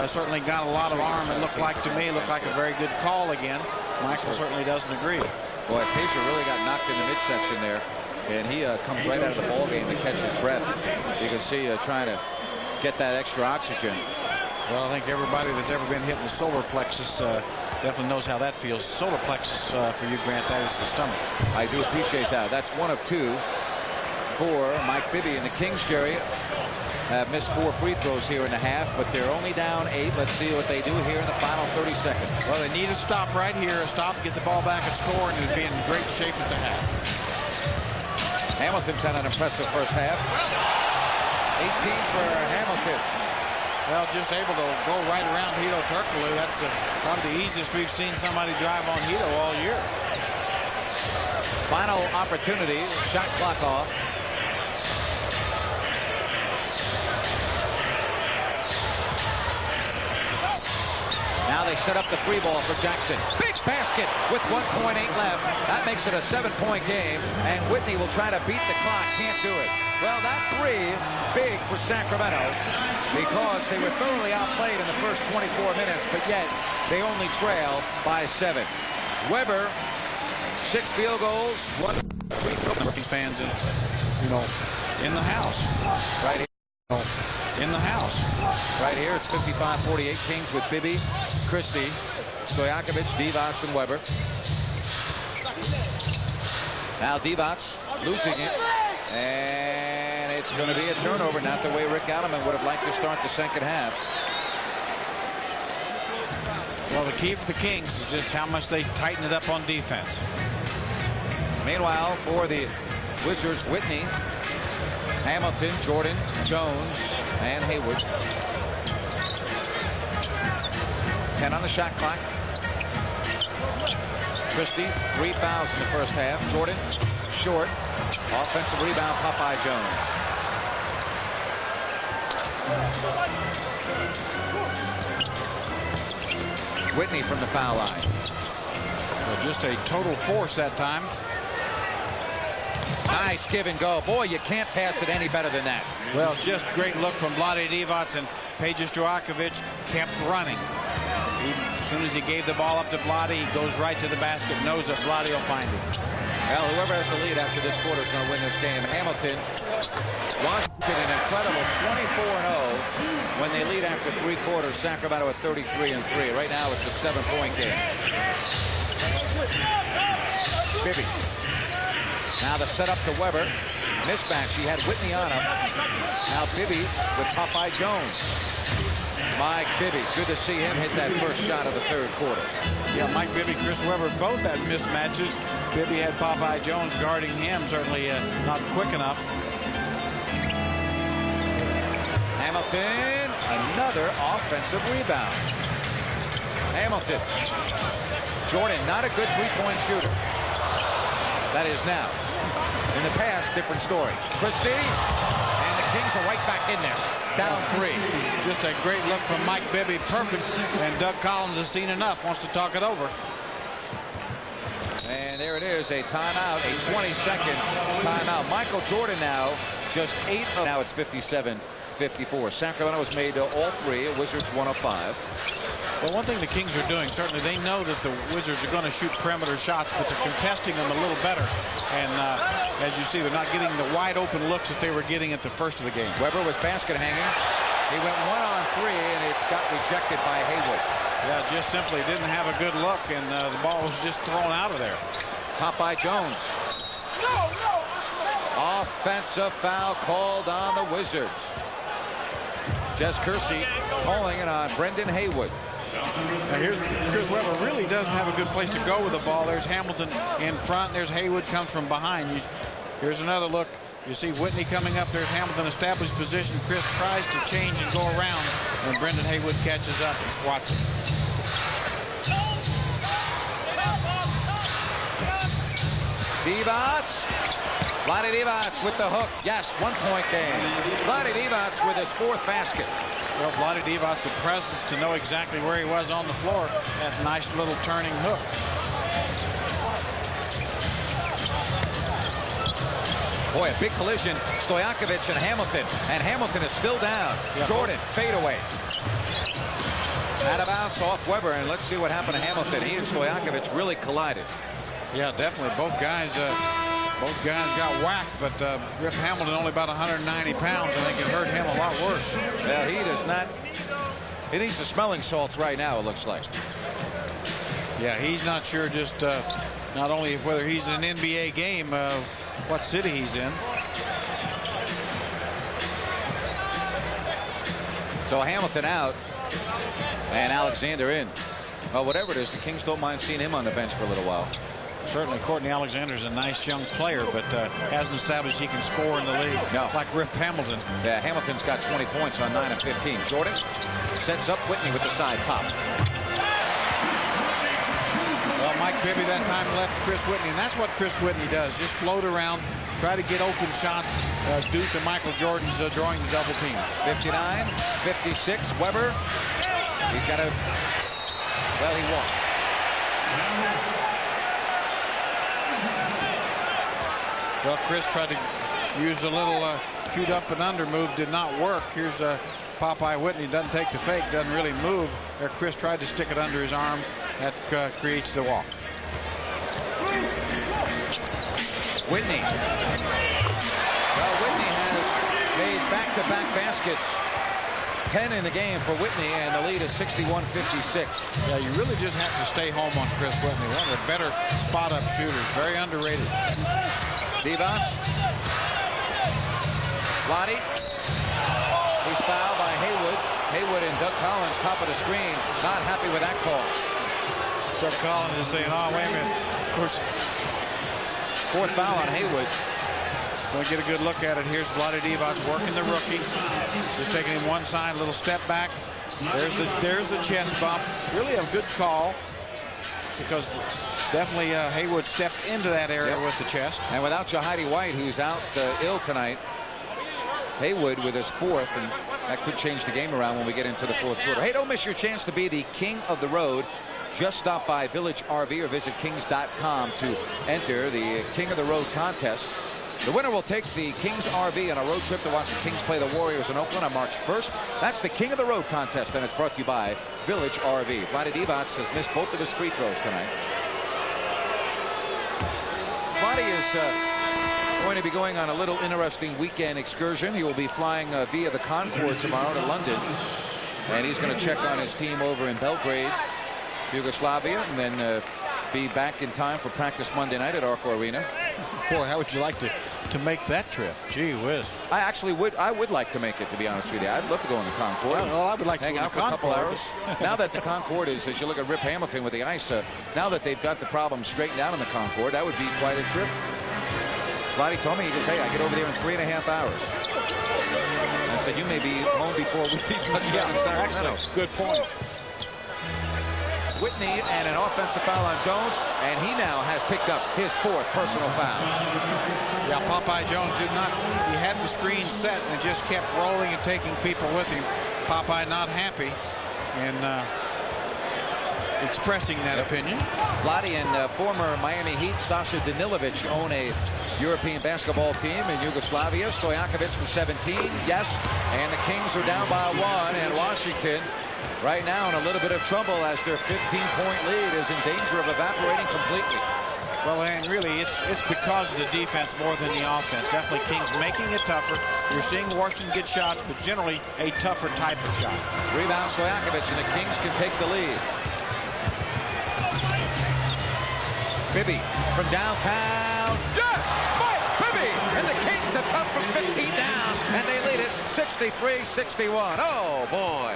Certainly got a lot of arm. It looked like a very good call again. Michael certainly doesn't agree. Boy, Peja really got knocked in the midsection there. And he comes right out of the ball game to catch his breath. You can see trying to get that extra oxygen. Well, I think everybody that's ever been hit in the solar plexus definitely knows how that feels. Solar plexus for you, Grant, that is the stomach. I do appreciate that. That's 1 of 2 for Mike Bibby. And the Kings, Jerry, have missed 4 free throws here in the half, but they're only down 8. Let's see what they do here in the final 30 seconds. Well, they need a stop right here, a stop, get the ball back and score, and it'd be in great shape at the half. Hamilton's had an impressive first half. 18 for Hamilton. Well, just able to go right around Hedo Turkoglu. That's probably the easiest we've seen somebody drive on Hedo all year. Final opportunity, shot clock off. Now they set up the 3 ball for Jackson. Big basket with 1.8 left. That makes it a 7-point game, and Whitney will try to beat the clock. Can't do it. Well, that 3, big for Sacramento, because they were thoroughly outplayed in the first 24 minutes, but yet they only trail by 7. Weber, 6 field goals, 1 free throw. These fans in the house. Right here. In the house. Right here, it's 55-48 Kings with Bibby, Christie, Stojakovic, Divac, and Weber. Now Divac losing it, and it's going to be a turnover, not the way Rick Alleman would have liked to start the second half. Well, the key for the Kings is just how much they tighten it up on defense. Meanwhile, for the Wizards, Whitney, Hamilton, Jordan, Jones, and Hayward. 10 on the shot clock. Christie, 3 fouls in the first half. Jordan, short. Offensive rebound, Popeye Jones. Whitney from the foul line. Well, just a total force that time. Nice give and go. Boy, you can't pass it any better than that. Well, just great look from Vlade Divac, and Peja Stojakovic kept running. As soon as he gave the ball up to Vlade, he goes right to the basket, knows that Vlade will find it. Well, whoever has the lead after this quarter is going to win this game. Hamilton, Washington, an incredible 24-0 when they lead after 3 quarters. Sacramento at 33-3. Right now, it's a 7-point game. Bibby. Now the setup to Weber. Mismatch. He had Whitney on him. Now Bibby with Popeye Jones. Mike Bibby. Good to see him hit that first shot of the 3rd quarter. Yeah, Mike Bibby, Chris Weber both had mismatches. Bibby had Popeye Jones guarding him. Certainly not quick enough. Hamilton. Another offensive rebound. Hamilton. Jordan, not a good 3-point shooter. That is now. In the past, different story. Christie, and the Kings are right back in this. Down 3. Just a great look from Mike Bibby. Perfect. And Doug Collins has seen enough. Wants to talk it over. And there it is. A timeout. A 20-second timeout. Michael Jordan now just 8. Now it's 57-54. Sacramento has made all 3. Wizards 105. Well, one thing the Kings are doing, certainly they know that the Wizards are going to shoot perimeter shots, but they're contesting them a little better. And as you see, they're not getting the wide open looks that they were getting at the first of the game. Weber was basket hanging. He went 1-on-3, and it's got rejected by Hayward. Yeah, just simply didn't have a good look, and the ball was just thrown out of there. Popeye Jones. Offensive foul called on the Wizards. Jess Kersey calling it on Brendan Haywood. Now here's Chris Weber. Really doesn't have a good place to go with the ball. There's Hamilton in front. There's Haywood comes from behind. Here's another look. You see Whitney coming up. There's Hamilton established position. Chris tries to change and go around, and Brendan Haywood catches up and swats it. Divac. Vlade Divac with the hook. Yes, 1-point game. Vlade Divac with his 4th basket. Well, Vlade Divac, the presence to know exactly where he was on the floor. That nice little turning hook. Boy, a big collision. Stojakovic and Hamilton. And Hamilton is still down. Yeah. Jordan, fade away. Out of bounds off Weber, and let's see what happened to Hamilton. He and Stojakovic really collided. Yeah, definitely. Both guys got whacked, but Rip Hamilton only about 190 pounds. I think it hurt him a lot worse. Well, he does not He needs the smelling salts right now, it looks like. Yeah, he's not sure just not only whether he's in an NBA game, what city he's in. So Hamilton out and Alexander in. Well, whatever it is, the Kings don't mind seeing him on the bench for a little while. Certainly, Courtney Alexander's a nice young player, but hasn't established he can score in the league like Rip Hamilton. Yeah, Hamilton's got 20 points on 9 of 15. Jordan sets up Whitney with the side pop. Well, Mike Bibby that time left Chris Whitney, and that's what Chris Whitney does. Just float around, try to get open shots due to Michael Jordan's drawing the double teams. 59, 56, Weber. He's got a, well, he walked. Well, Chris tried to use a little cute up and under move, did not work. Here's Popeye Whitney, doesn't take the fake, doesn't really move. There, Chris tried to stick it under his arm. That creates the walk. Whitney. Well, Whitney has made back-to-back baskets. 10 in the game for Whitney, and the lead is 61-56. Yeah, you really just have to stay home on Chris Whitney. One of the better spot-up shooters. Very underrated. Divac. Lottie. He's fouled by Haywood. Haywood and Doug Collins, top of the screen. Not happy with that call. Doug Collins is saying, oh, wait a minute. Of course, fourth foul on Haywood. Going to get a good look at it. Here's Vlade Divac working the rookie. Just taking him one side, a little step back. There's the chest bump. Really a good call because definitely Haywood stepped into that area with the chest. And without Jahidi White, who's out ill tonight, Haywood with his fourth, and that could change the game around when we get into the fourth quarter. Hey, don't miss your chance to be the king of the road. Just stop by Village RV or visit kings.com to enter the King of the Road contest. The winner will take the Kings RV on a road trip to watch the Kings play the Warriors in Oakland on March 1st. That's the King of the Road contest, and it's brought to you by Village RV. Vlade Divac has missed both of his free throws tonight. Vlade is going to be going on a little interesting weekend excursion. He will be flying via the Concorde tomorrow to London, and he's going to check on his team over in Belgrade, Yugoslavia, and then be back in time for practice Monday night at Arco Arena. Boy, how would you like to make that trip? Gee whiz. I actually would. I would like to make it, to be honest with you. I'd love to go in the Concorde. Well, I would like to hang go in out the for a couple Concorde. hours. Now that the Concorde is, as you look at Rip Hamilton with the ice, now that they've got the problem straightened out in the Concorde, that would be quite a trip. Vlade told me, he just, hey, I get over there in 3.5 hours. I said, you may be home before we touch down in Sacramento. Good point. Whitney and an offensive foul on Jones, and he now has picked up his fourth personal foul. Yeah, Popeye Jones did not. He had the screen set and just kept rolling and taking people with him. Popeye not happy and expressing that opinion. Vlade and former Miami Heat Sasha Danilovic own a European basketball team in Yugoslavia. Stojakovic from 17, yes, and the Kings are down by 1, and Washington right now in a little bit of trouble as their 15-point lead is in danger of evaporating completely. Well, and really, it's because of the defense more than the offense. Definitely Kings making it tougher. You're seeing Washington get shots, but generally a tougher type of shot. Rebound Stojakovic, and the Kings can take the lead. Bibby from downtown. Yes! Mike Bibby! And the Kings have come from 15 down, and they lead it 63-61. Oh, boy.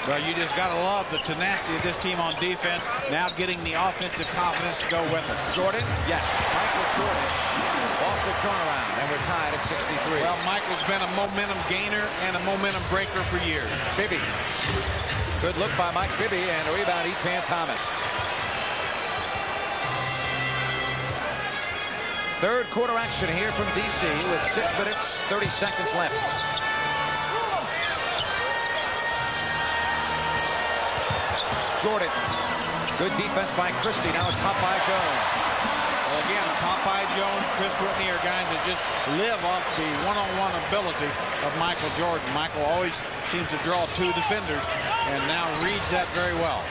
Well, you just got to love the tenacity of this team on defense, now getting the offensive confidence to go with it. Jordan, yes. Michael Jordan off the turnaround, and we're tied at 63. Well, Michael's been a momentum gainer and a momentum breaker for years. Bibby. Good look by Mike Bibby, and a rebound, Etan Thomas. Third quarter action here from D.C. with 6 minutes, 30 seconds left. Jordan. Good defense by Christie. Now it's Popeye Jones. Well, again, Popeye Jones, Chris Whitney are guys that just live off the one-on-one ability of Michael Jordan. Michael always seems to draw 2 defenders and now reads that very well.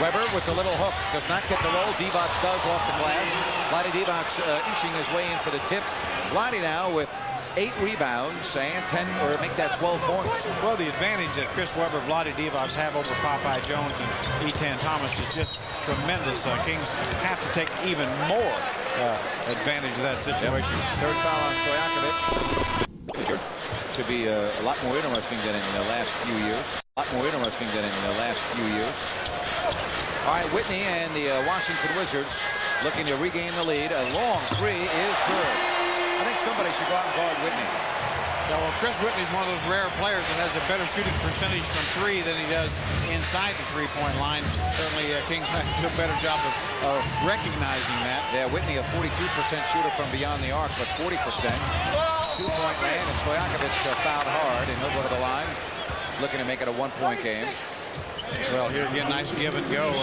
Weber with the little hook. Does not get the roll. Divac does off the glass. Vlade Divac inching his way in for the tip. Vlade now with 8 rebounds and 10, or make that 12 points. Well, the advantage that Chris Webber, Vlade Divac have over Popeye Jones and Etan Thomas is just tremendous. Kings have to take even more advantage of that situation. Third foul on Stojakovic. Should be a lot more interesting than in the last few years. All right, Whitney and the Washington Wizards looking to regain the lead. A long three is good. I think somebody should go out and guard Whitney. Yeah, well, Chris Whitney is one of those rare players that has a better shooting percentage from 3 than he does inside the three-point line. Certainly, Kings have to do a better job of recognizing that. Yeah, Whitney a 42% shooter from beyond the arc, but 40%. 2-point land, and Stojakovic fouled hard, and he'll go to the line, looking to make it a 1-point game. Well, here again, nice give and go.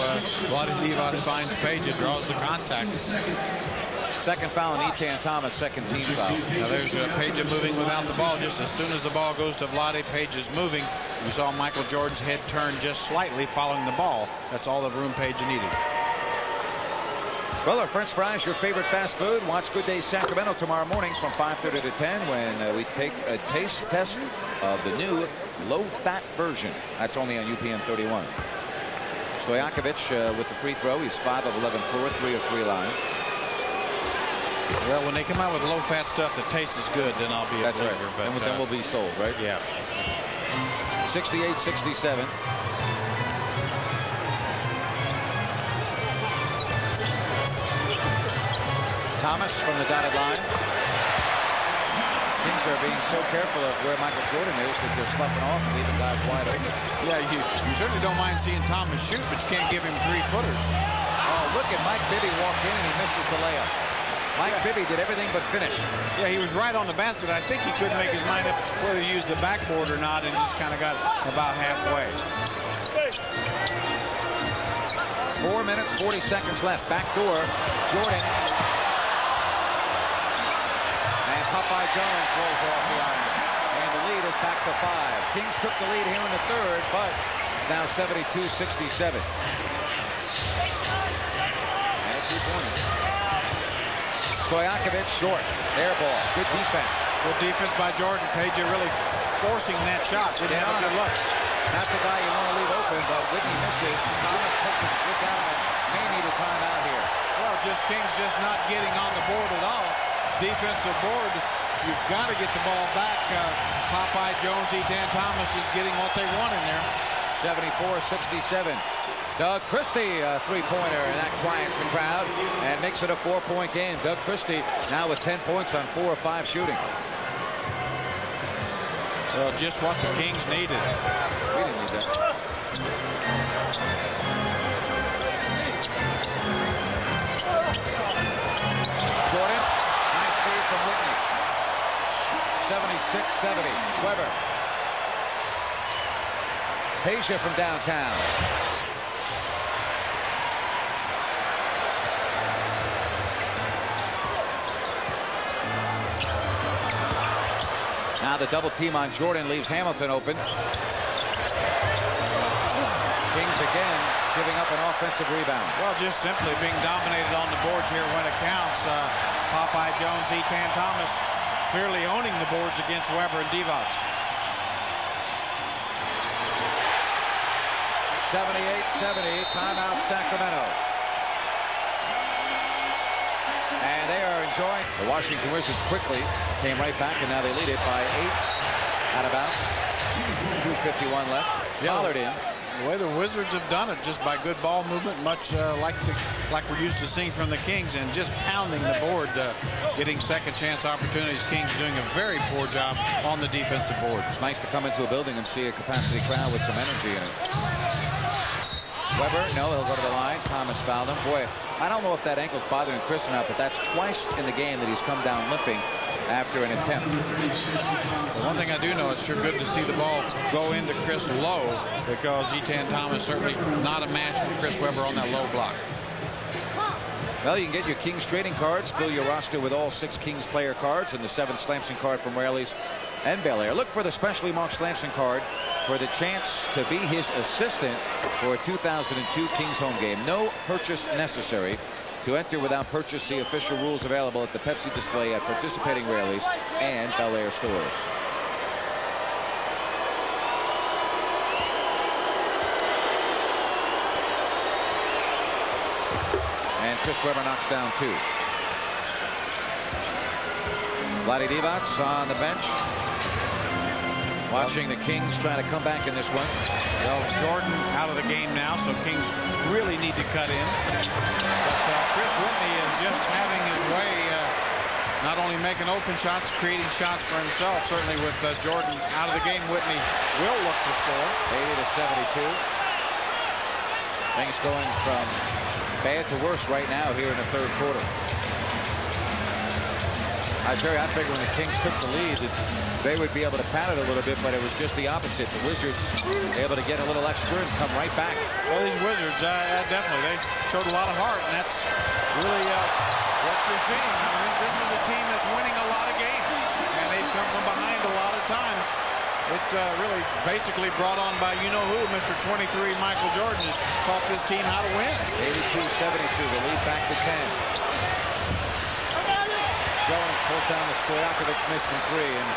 Vlade Divac finds Page, it draws the contact. Second foul on Etan Thomas, second team foul. Now there's Page moving without the ball. Just as soon as the ball goes to Vlade, Page is moving. You saw Michael Jordan's head turn just slightly following the ball. That's all the room Page needed. Well, our French fries, your favorite fast food. Watch Good Day Sacramento tomorrow morning from 5:30 to 10 when we take a taste test of the new low-fat version. That's only on UPN 31. Stojakovic with the free throw. He's 5 of 11 floor, 3 of 3 line. Well, when they come out with low-fat stuff that tastes as good, then I'll be a believer. Right. But then we'll be sold, right? Yeah. 68-67. Thomas from the dotted line. Kings are being so careful of where Michael Jordan is that they're sloughing off and leaving guys wide open. Yeah, you certainly don't mind seeing Thomas shoot, but you can't give him 3-footers. Oh, look at Mike Bibby walk in and he misses the layup. Mike Bibby did everything but finish. Yeah, he was right on the basket. I think he couldn't make his mind up whether to use the backboard or not, and just kind of got about halfway. 4 minutes, 40 seconds left. Back door, Jordan. And Popeye Jones rolls off the iron. And the lead is back to 5. Kings took the lead here in the third, but it's now 72-67. And a 2-pointer. Stojakovic short. Air ball. Good defense. Good defense by Jordan. Page really forcing that shot. Didn't have a good look. Not the guy you want to leave open, but Whitney misses. Thomas look down and may need a timeout here. Well, Kings just not getting on the board at all. Defensive board, you've got to get the ball back. Popeye Jones, Etan Thomas is getting what they want in there. 74-67. Doug Christie, a three-pointer, and that quiets the crowd and makes it a 4-point game. Doug Christie now with 10 points on 4 of 5 shooting. Well, just what the Kings needed. We didn't need that. Jordan, nice feed from Whitney. 76-70. Webber. Peja from downtown. Now the double team on Jordan leaves Hamilton open. Kings again giving up an offensive rebound. Well, just simply being dominated on the boards here when it counts. Popeye Jones, Etan Thomas clearly owning the boards against Webber and Divac. 78-70, timeout Sacramento. And they are enjoying. The Washington Wizards quickly came right back, and now they lead it by 8 out of bounds. 2:51 left. Pollard in. The way the Wizards have done it, just by good ball movement, much like we're used to seeing from the Kings, and just pounding the board, getting second chance opportunities. Kings doing a very poor job on the defensive board. It's nice to come into a building and see a capacity crowd with some energy in it. Webber, no, he'll go to the line. Thomas fouled him. Boy, I don't know if that ankle's bothering Chris or not, but that's twice in the game that he's come down limping after an attempt. The one thing I do know, it's sure good to see the ball go into Chris low, because Etan Thomas certainly not a match for Chris Webber on that low block. Well, you can get your Kings trading cards, fill your roster with all 6 Kings player cards, and the 7th Slamson card from Raley's and Bel Air. Look for the specially marked Slamson card for the chance to be his assistant for a 2002 Kings home game. No purchase necessary To enter without purchase, see official rules available at the Pepsi display at participating Raley's and Bel Air stores. And Chris Webber knocks down 2. Vlade Divac on the bench. Watching the Kings trying to come back in this one. Well, Jordan out of the game now, so Kings really need to cut in. But Chris Whitney is just having his way, not only making open shots, creating shots for himself. Certainly with Jordan out of the game, Whitney will look to score. 80-72. Things going from bad to worse right now here in the third quarter. I figured when the Kings took the lead that they would be able to pad it a little bit, but it was just the opposite. The Wizards able to get a little extra and come right back. Well, these Wizards, definitely, they showed a lot of heart, and that's really what you're seeing. I mean, this is a team that's winning a lot of games, and they've come from behind a lot of times. It really basically brought on by you-know-who, Mr. 23, Michael Jordan, has taught this team how to win. 82-72, the lead back to 10. Jones pulls down the Stojakovic miss from 3, and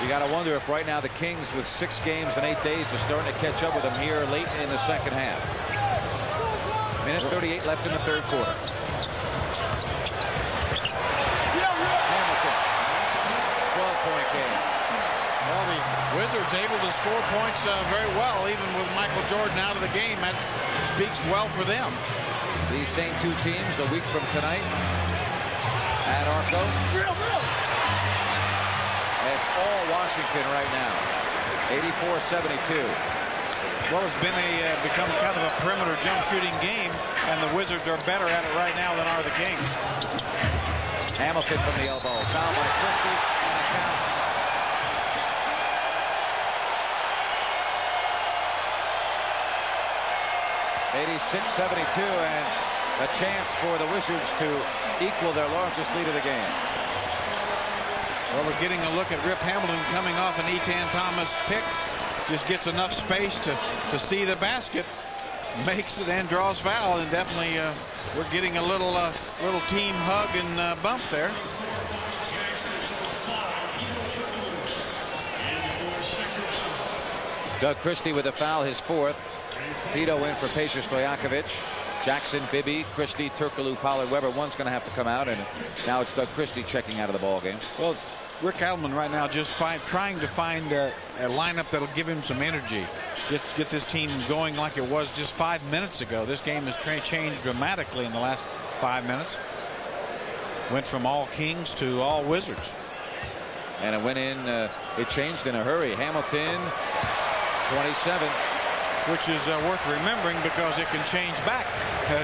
you got to wonder if right now the Kings, with 6 games in 8 days, are starting to catch up with them here late in the second half. Minute 38 left in the third quarter. Hamilton, 12-point game. Well, the Wizards able to score points very well, even with Michael Jordan out of the game. That speaks well for them. These same 2 teams a week from tonight at Arco. It's all Washington right now. 84-72. Well, it's been become kind of a perimeter jump shooting game, and the Wizards are better at it right now than are the Kings. Hamilton from the elbow. Foul by Christie, and it counts. .86-72, and a chance for the Wizards to equal their largest lead of the game. Well, we're getting a look at Rip Hamilton coming off an Etan Thomas pick. Just gets enough space to see the basket, makes it and draws foul, and definitely we're getting a little team hug and bump there. Doug Christie with a foul, his 4th. Pito in for Peja Stojakovic. Jackson, Bibby, Christie, Turkoglu, Pollard, Webber. One's going to have to come out, and now it's Doug Christie checking out of the ball game. Well, Rick Adelman right now just trying to find a lineup that'll give him some energy. Get this team going like it was just 5 minutes ago. This game has changed dramatically in the last 5 minutes. Went from all Kings to all Wizards. And it went in, it changed in a hurry. Hamilton, 27. Which is worth remembering because it can change back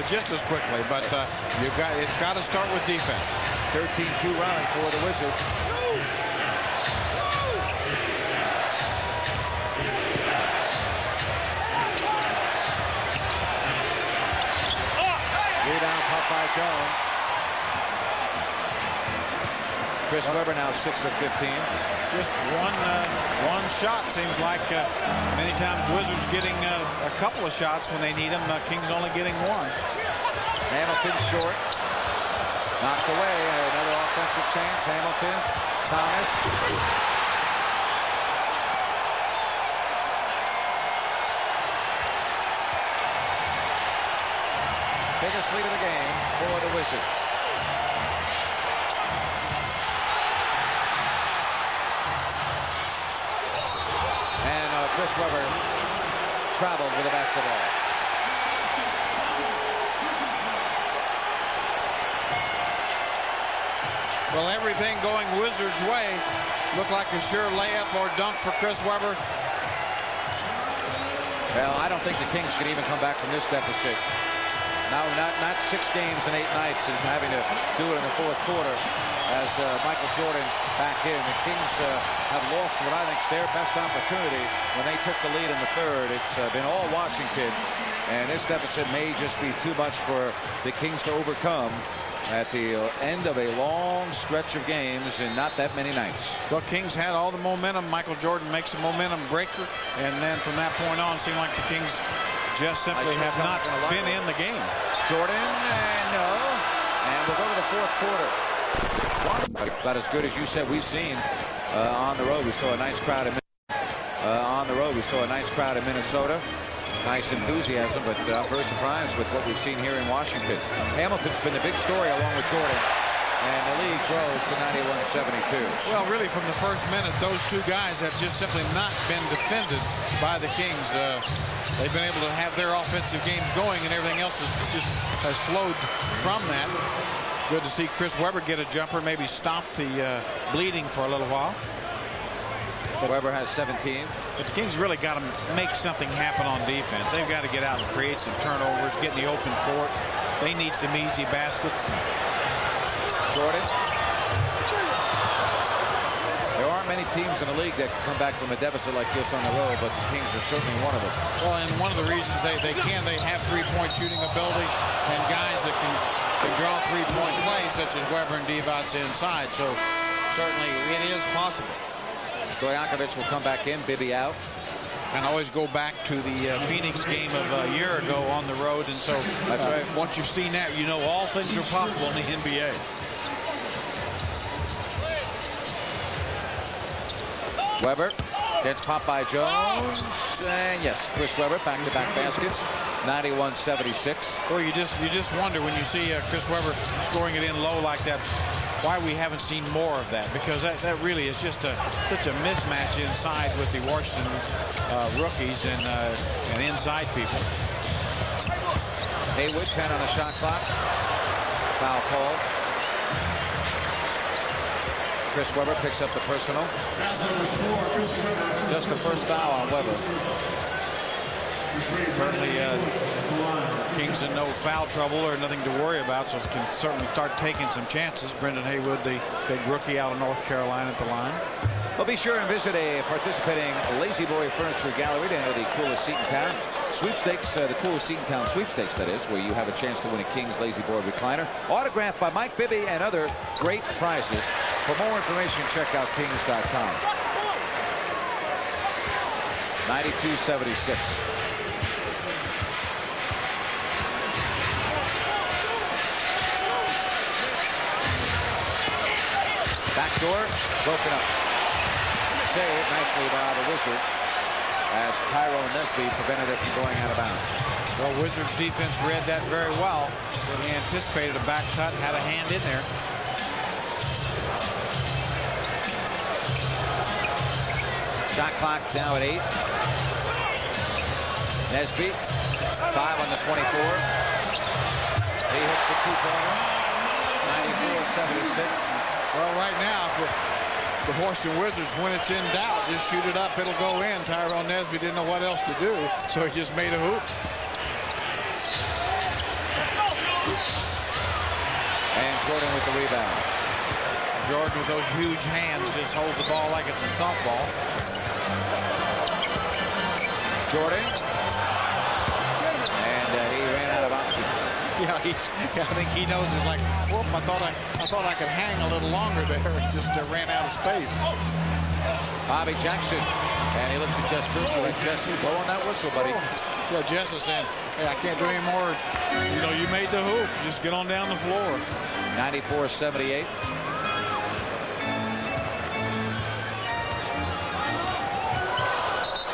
just as quickly. But it's got to start with defense. 13-2 rally for the Wizards. Rebound caught by Jones. Chris Webber now 6 of 15. Just one shot seems like many times Wizards getting a couple of shots when they need them. Kings only getting 1. Hamilton short. Knocked away. Another offensive chance. Hamilton. Thomas. Biggest lead of the game for the Wizards. Chris Webber traveled with the basketball. Well, everything going Wizards' way looked like a sure layup or dunk for Chris Webber. Well, I don't think the Kings could even come back from this deficit. Now, not 6 games in 8 nights and having to do it in the fourth quarter as Michael Jordan back in. The Kings have lost what I think is their best opportunity when they took the lead in the third. It's been all Washington, and this deficit may just be too much for the Kings to overcome at the end of a long stretch of games in not that many nights. Well, Kings had all the momentum. Michael Jordan makes a momentum breaker, and then from that point on, it seemed like the Kings just simply have not been in the game. Jordan, and no. we'll go to the fourth quarter. About as good as you said we've seen on the road. We saw a nice crowd on the road. We saw a nice crowd in Minnesota. Nice enthusiasm, but I'm very surprised with what we've seen here in Washington. Hamilton's been the big story along with Jordan. And the league grows to 91-72. Well, really, from the first minute, those two guys have just simply not been defended by the Kings. They've been able to have their offensive games going, and everything else has flowed from that. Good to see Chris Webber get a jumper, maybe stop the bleeding for a little while. Webber has 17. But the Kings really got to make something happen on defense. They've got to get out and create some turnovers, get in the open court. They need some easy baskets. Jordan. There aren't many teams in the league that can come back from a deficit like this on the road, but the Kings are certainly one of them. Well, and one of the reasons they have three-point shooting ability and guys that can draw three-point plays, such as Webber and Divac inside. So certainly it is possible. Stojakovic will come back in, Bibby out. And always go back to the Phoenix game of a year ago on the road. And so that's right. Once you've seen that, you know all things are possible in the NBA. Webber gets Popeye Jones. And yes, Chris Webber, back-to-back baskets. 91-76. Well, you just wonder when you see Chris Webber scoring it in low like that, why we haven't seen more of that, because that really is just such a mismatch inside with the Washington rookies and inside people. Haywood, 10 on the shot clock. Foul call. Chris Webber picks up the personal. Just the first foul on Webber. Certainly Kings in no foul trouble or nothing to worry about, so can certainly start taking some chances. Brendan Haywood, the big rookie out of North Carolina at the line. Well, be sure and visit a participating Lazy Boy Furniture Gallery to enter the coolest seat in town sweepstakes, the coolest seat in town sweepstakes, that is, where you have a chance to win a Kings Lazy Boy recliner, autographed by Mike Bibby, and other great prizes. For more information, check out kings.com. 92-76. Backdoor broken up. Saved nicely by the Wizards as Tyrone Nesby prevented it from going out of bounds. Well, Wizards defense read that very well. He anticipated a back cut, had a hand in there. Shot clock now at 8. Nesby, 5 on the 24. He hits the two-pointer. 94-76. Well, right now, the Washington Wizards, when it's in doubt, just shoot it up, it'll go in. Tyrone Nesby didn't know what else to do, so he just made a hoop. And Jordan with the rebound. Jordan with those huge hands just holds the ball like it's a softball. Jordan. And he ran out of options. Yeah, I think he knows. It's like, whoop! I thought I could hang a little longer there. Just ran out of space. Bobby Jackson, and he looks at Jess Crusoe like, Jess, blow on that whistle, buddy. Yeah, Jess is saying, hey, I can't do any more. You know, you made the hoop. Just get on down the floor. 94-78.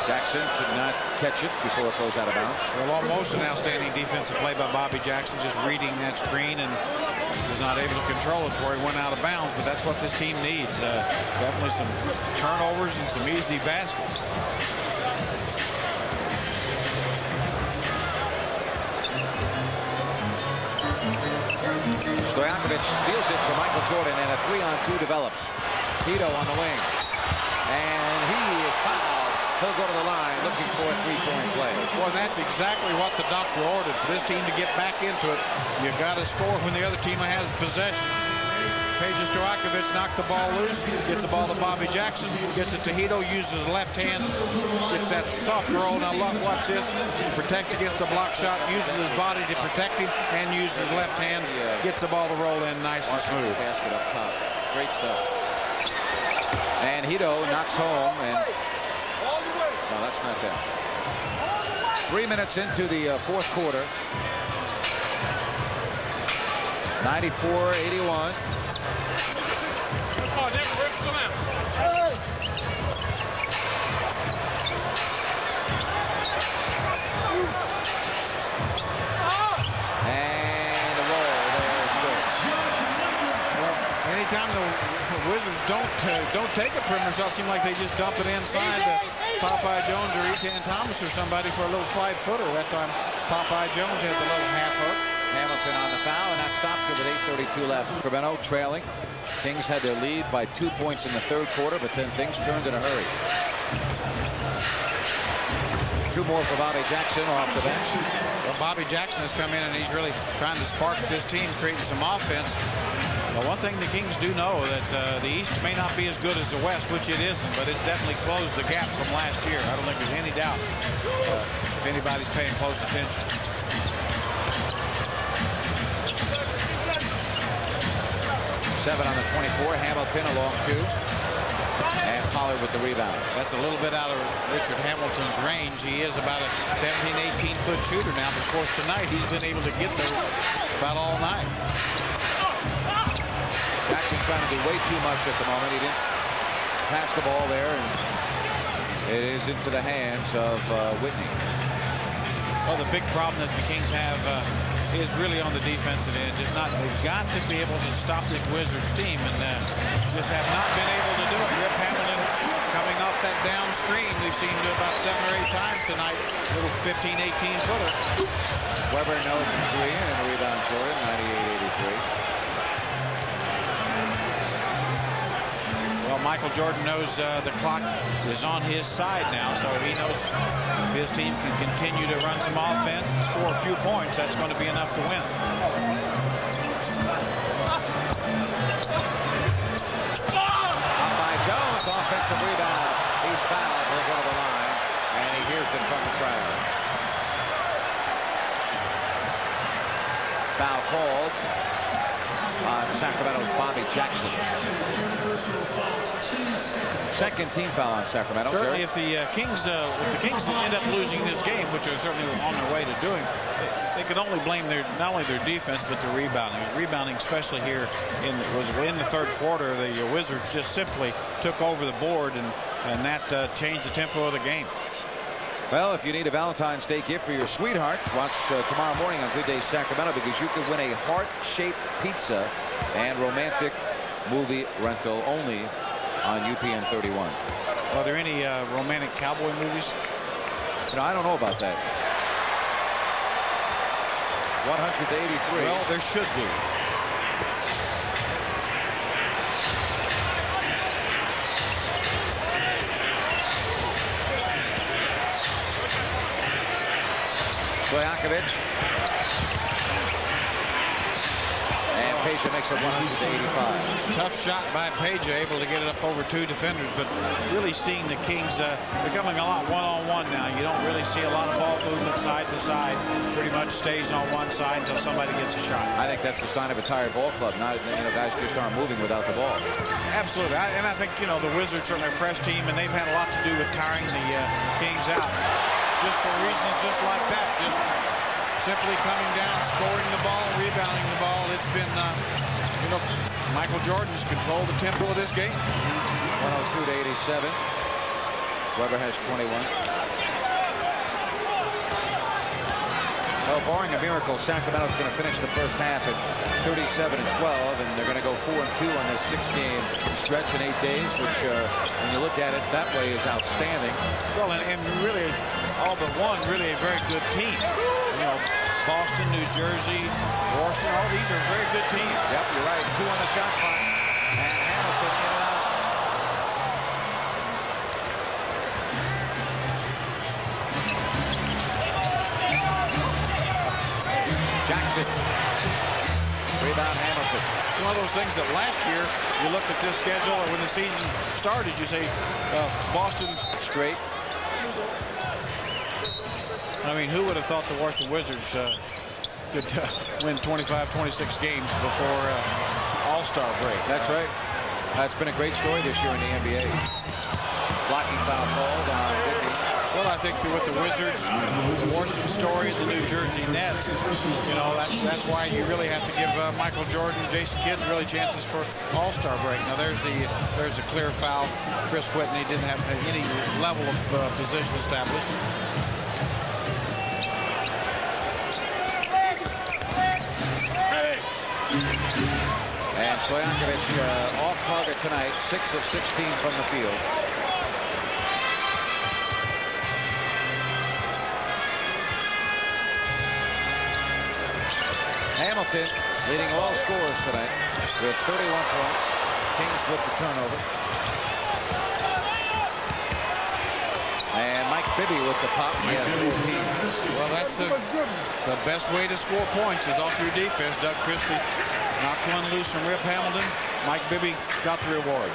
Jackson could not catch it before it goes out of bounds. Well, almost an outstanding defensive play by Bobby Jackson, just reading that screen and was not able to control it before he went out of bounds. But that's what this team needs. Definitely some turnovers and some easy baskets. Stojakovic steals it from Michael Jordan, and a 3-on-2 develops. Tito on the wing. And he is fouled. He'll go to the line looking for a three-point play. Well, that's exactly what the doctor ordered. For this team to get back into it, you've got to score when the other team has possession. Peja Stojakovic knocked the ball loose, gets the ball to Bobby Jackson, gets it to Hito, uses his left hand, gets that soft roll. Now look, watch this. Protect against the block shot, uses his body to protect him, and uses his left hand, gets the ball to roll in nice and smooth. Basket up top. Great stuff. And Hito knocks home, and no, that's not that. 3 minutes into the fourth quarter. 94-81. And the roll there is good. Well, anytime the Wizards don't take a perimeter shot, it seems like they just dump it inside to Popeye Jones or Etan Thomas or somebody for a little 5-footer. That time Popeye Jones had the little half hook. Hamilton on the foul, and that stops it with 8:32 left. Sacramento trailing. Kings had their lead by 2 points in the third quarter, but then things turned in a hurry. 2 more for Bobby Jackson off the bench. Well, Bobby Jackson has come in and he's really trying to spark this team, creating some offense. Well, one thing the Kings do know that the East may not be as good as the West, which it isn't, but it's definitely closed the gap from last year. I don't think there's any doubt if anybody's paying close attention. 7 on the 24. Hamilton along 2. And Pollard with the rebound. That's a little bit out of Richard Hamilton's range. He is about a 17, 18-foot shooter now. But of course, tonight he's been able to get those about all night. Jackson trying to do way too much at the moment. He didn't pass the ball there, and it is into the hands of Whitney. Well, the big problem that the Kings have is really on the defensive end. They've got to be able to stop this Wizards team, and just have not been able to do it. Rip Hamilton coming off that down screen. We've seen him do about 7 or 8 times tonight. Little 15, 18-footer. Weber knows the 3 and a rebound Jordan, 98-83. Well, Michael Jordan knows the clock is on his side now, so he knows if his team can continue to run some offense and score a few points, that's going to be enough to win. Up by Jones, offensive rebound. He's fouled. He'll go to the line, and he hears it from the crowd. Foul called on Sacramento's Bobby Jackson. Second team foul on Sacramento. Certainly, if the Kings end up losing this game, which they're certainly on their way to doing, they could only blame not only their defense but the rebounding. Rebounding, especially here in the third quarter, the Wizards just simply took over the board, and that changed the tempo of the game. Well, if you need a Valentine's Day gift for your sweetheart, watch tomorrow morning on Good Day Sacramento, because you can win a heart-shaped pizza and romantic movie rental only on UPN 31. Are there any romantic cowboy movies? You know, I don't know about that. 183. Well, there should be. Stojakovic. And Peja makes it 185. Tough shot by Peja, able to get it up over 2 defenders, but really seeing the Kings becoming a lot one-on-one now. You don't really see a lot of ball movement side to side. Pretty much stays on one side until somebody gets a shot. I think that's the sign of a tired ball club. Not, guys just aren't moving without the ball. Absolutely, and I think the Wizards are their fresh team, and they've had a lot to do with tiring the Kings out. Just for reasons just like that, just simply coming down, scoring the ball, rebounding the ball. It's been, Michael Jordan's controlled the tempo of this game. 102-87. Weber has 21. Well, barring a miracle, Sacramento's going to finish the first half at 37-12, and they're going to go 4-2 on this 6-game stretch in 8 days, which, when you look at it that way, is outstanding. Well, and really, all but one, really a very good team. Boston, New Jersey, Boston, all these are very good teams. Yep, you're right. 2 on the shot clock, and Hamilton in and out. Jackson. Rebound Hamilton. It's one of those things that last year you looked at this schedule, or when the season started, you say Boston straight. I mean, who would have thought the Washington Wizards could win 25, 26 games before All-Star break? That's right. That's been a great story this year in the NBA. Blocking foul called on Whitney. Well, Well, I think that with the Wizards, the Washington Story, and the New Jersey Nets, you know, that's why you really have to give Michael Jordan, Jason Kidd really chances for All-Star break. Now there's a clear foul. Chris Whitney didn't have any level of position established. And Stojakovic off target tonight, 6 of 16 from the field. Hamilton leading all scorers tonight with 31 points. Kings with the turnover. And Mike Bibby with the pop. He has 14. Well, that's the best way to score points is off your defense. Doug Christie knocked one loose from Rip Hamilton. Mike Bibby got the reward.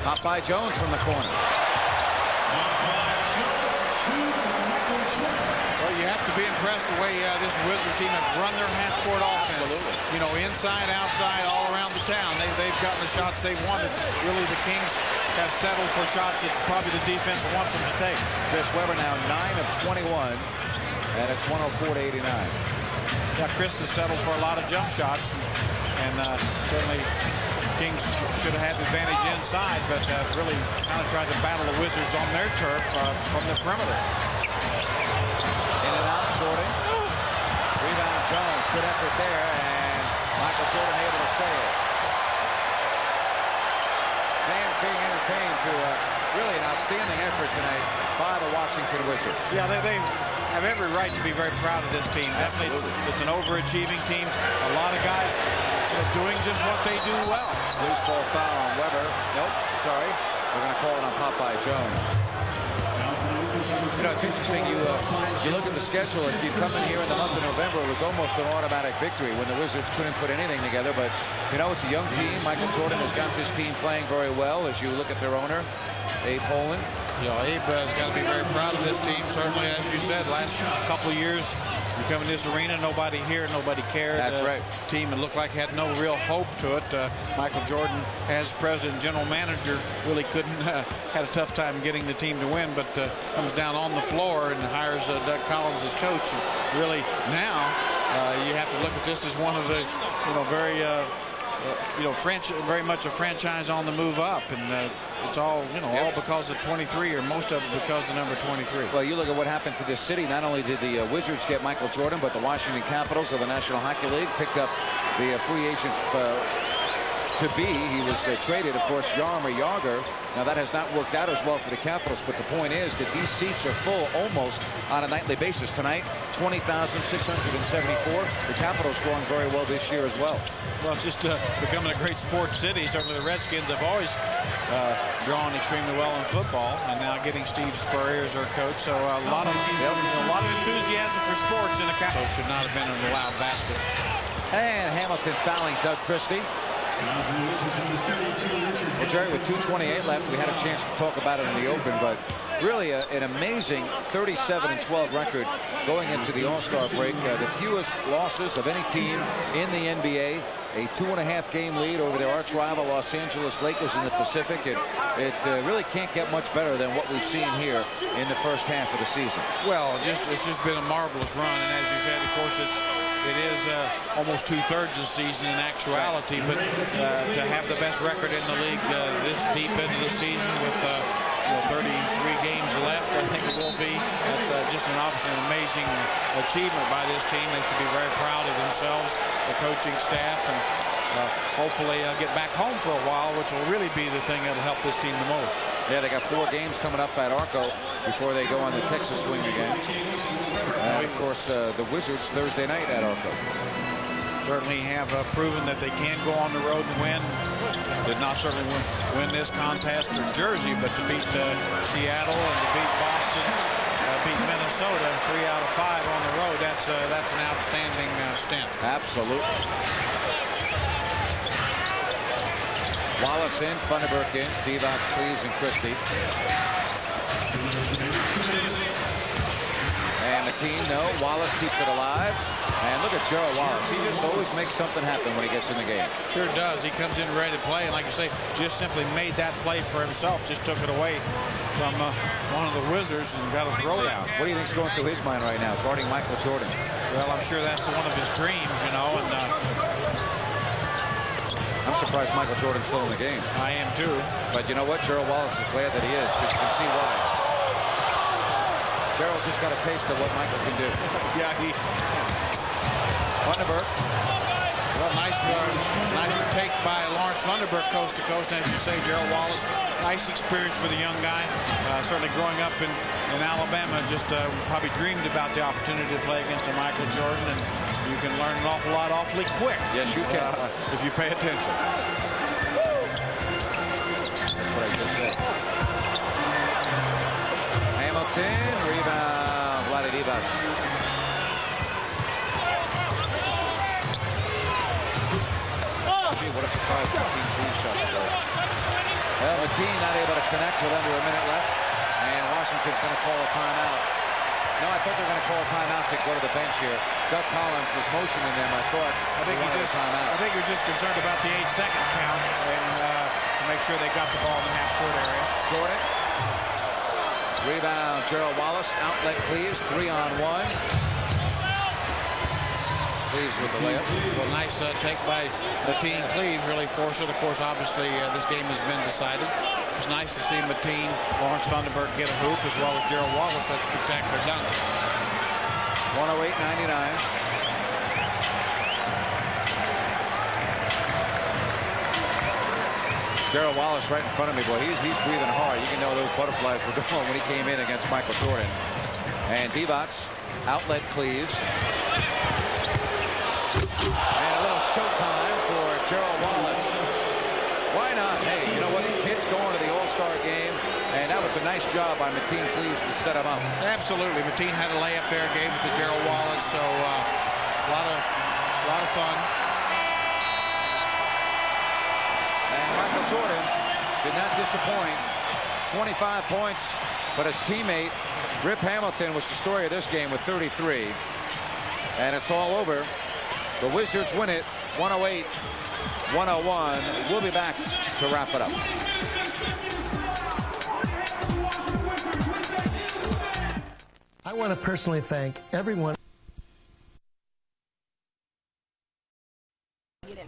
Popeye Jones from the corner. Well, you have to be impressed the way this Wizards team has run their half-court offense. Absolutely. You know, inside, outside, all around the town. They've gotten the shots they've wanted. Really, the Kings have settled for shots that probably the defense wants them to take. Chris Webber now 9 of 21, and it's 104-89. Yeah, Chris has settled for a lot of jump shots, and certainly Kings should have had the advantage inside, but really kind of tried to battle the Wizards on their turf from the perimeter. In and out, Jordan. Rebound Jones. Good effort there, and Michael Jordan able to save. Fans being entertained to really an outstanding effort tonight by the Washington Wizards. Yeah, they have every right to be very proud of this team. Definitely, it's an overachieving team. A lot of guys doing just what they do well. Loose ball foul on Webber. Nope, sorry. We're going to call it on Popeye Jones. You know, it's interesting. You look at the schedule. If you come in here in the month of November, it was almost an automatic victory when the Wizards couldn't put anything together. But, you know, it's a young team. Michael Jordan has got this team playing very well as you look at their owner, Abe Poland. Yeah, Abe has got to be very proud of this team. Certainly, as you said, last couple of years, you come in this arena, nobody here, nobody cared. That's right. Team, it looked like had no real hope to it. Michael Jordan, as president and general manager, really couldn't, had a tough time getting the team to win, but comes down on the floor and hires Doug Collins as coach. And really, now you have to look at this as one of the, very much a franchise on the move up, and it's all, all because of 23, or most of it because of number 23. Well, you look at what happened to this city. Not only did the Wizards get Michael Jordan, but the Washington Capitals of the National Hockey League picked up the free agent he was traded, of course, Jaromir Jagr. Now, that has not worked out as well for the Capitals, but the point is that these seats are full almost on a nightly basis. Tonight, 20,674. The Capitals growing very well this year as well. Well, it's just becoming a great sports city. Certainly the Redskins have always drawn extremely well in football, and now getting Steve Spurrier as our coach. So a lot of enthusiasm for sports in the Capitals. So should not have been an allowed basket. And Hamilton fouling Doug Christie. Well, Jerry, with 2:28 left, we had a chance to talk about it in the open, but really an amazing 37-12 record going into the All-Star break. The fewest losses of any team in the NBA. A 2.5 game lead over their arch rival Los Angeles Lakers in the Pacific. And it really can't get much better than what we've seen here in the first half of the season. Well, it's just been a marvelous run, and as you said, of course, it is almost 2/3 of the season in actuality, but to have the best record in the league this deep into the season with 33 games left, I think it will be. It's just obviously an amazing achievement by this team. They should be very proud of themselves, the coaching staff, and hopefully get back home for a while, which will really be the thing that will help this team the most. Yeah, they got 4 games coming up at Arco before they go on the Texas swing again. And, of course, the Wizards Thursday night at Arco. Certainly have proven that they can go on the road and win. Did not certainly win this contest for Jersey, but to beat Seattle and to beat Boston, beat Minnesota 3 out of 5 on the road, that's an outstanding stint. Absolutely. Wallace in, Funderburk in, Divac, Cleaves, and Christie. And the Mateen, no. Wallace keeps it alive. And look at Gerald Wallace. He just always makes something happen when he gets in the game. Sure does. He comes in ready to play, and like you say, just simply made that play for himself. Just took it away from one of the Wizards and got a throwdown. What do you think's going through his mind right now, guarding Michael Jordan? Well, I'm sure that's one of his dreams, you know, and I'm surprised Michael Jordan's still in the game. I am too. But you know what? Gerald Wallace is glad that he is, because you can see why. Gerald just got a taste of what Michael can do. Yeah, he. Vandenberg. Well, nice take by Lawrence Vandenberg, coast to coast. And as you say, Gerald Wallace, nice experience for the young guy. Certainly growing up in Alabama, just probably dreamed about the opportunity to play against a Michael Jordan, and you can learn an awful lot awfully quick. Yes, you can. If you pay attention. That's what I just said. Hamilton, rebound, Vlade Divac. What a surprise Mateen Cleaves shot today. Well, Mateen not able to connect with under a minute left, and Washington's going to call a timeout. No, I thought they were going to call a timeout to go to the bench here. Doug Collins was motioning them. I thought he wanted a timeout. I think he was just concerned about the 8-second count and to make sure they got the ball in the half-court area. Jordan. Rebound, Gerald Wallace. Outlet Cleaves, 3-on-1. Cleaves with the layup. Well, nice take by Mateen Cleaves. Really forced it. Of course, obviously, this game has been decided. It's nice to see Mateen, Lawrence Vandenberg get a hoop, as well as Gerald Wallace. That spectacular dunk. 108-99. Gerald Wallace right in front of me, boy. He's breathing hard. You can know those butterflies were going when he came in against Michael Jordan. And Divac, outlet Cleaves. And a little showtime for Gerald Wallace. Why not? Hey, you know what? The kid's going to the All-Star game, and that was a nice job by Mateen Cleaves to set him up. Absolutely. Mateen had a layup there, gave it to Gerald Wallace, so a lot of fun. And Michael Jordan did not disappoint. 25 points, but his teammate, Rip Hamilton, was the story of this game with 33. And it's all over. The Wizards win it, 108-101. We'll be back to wrap it up. I want to personally thank everyone. Get in there.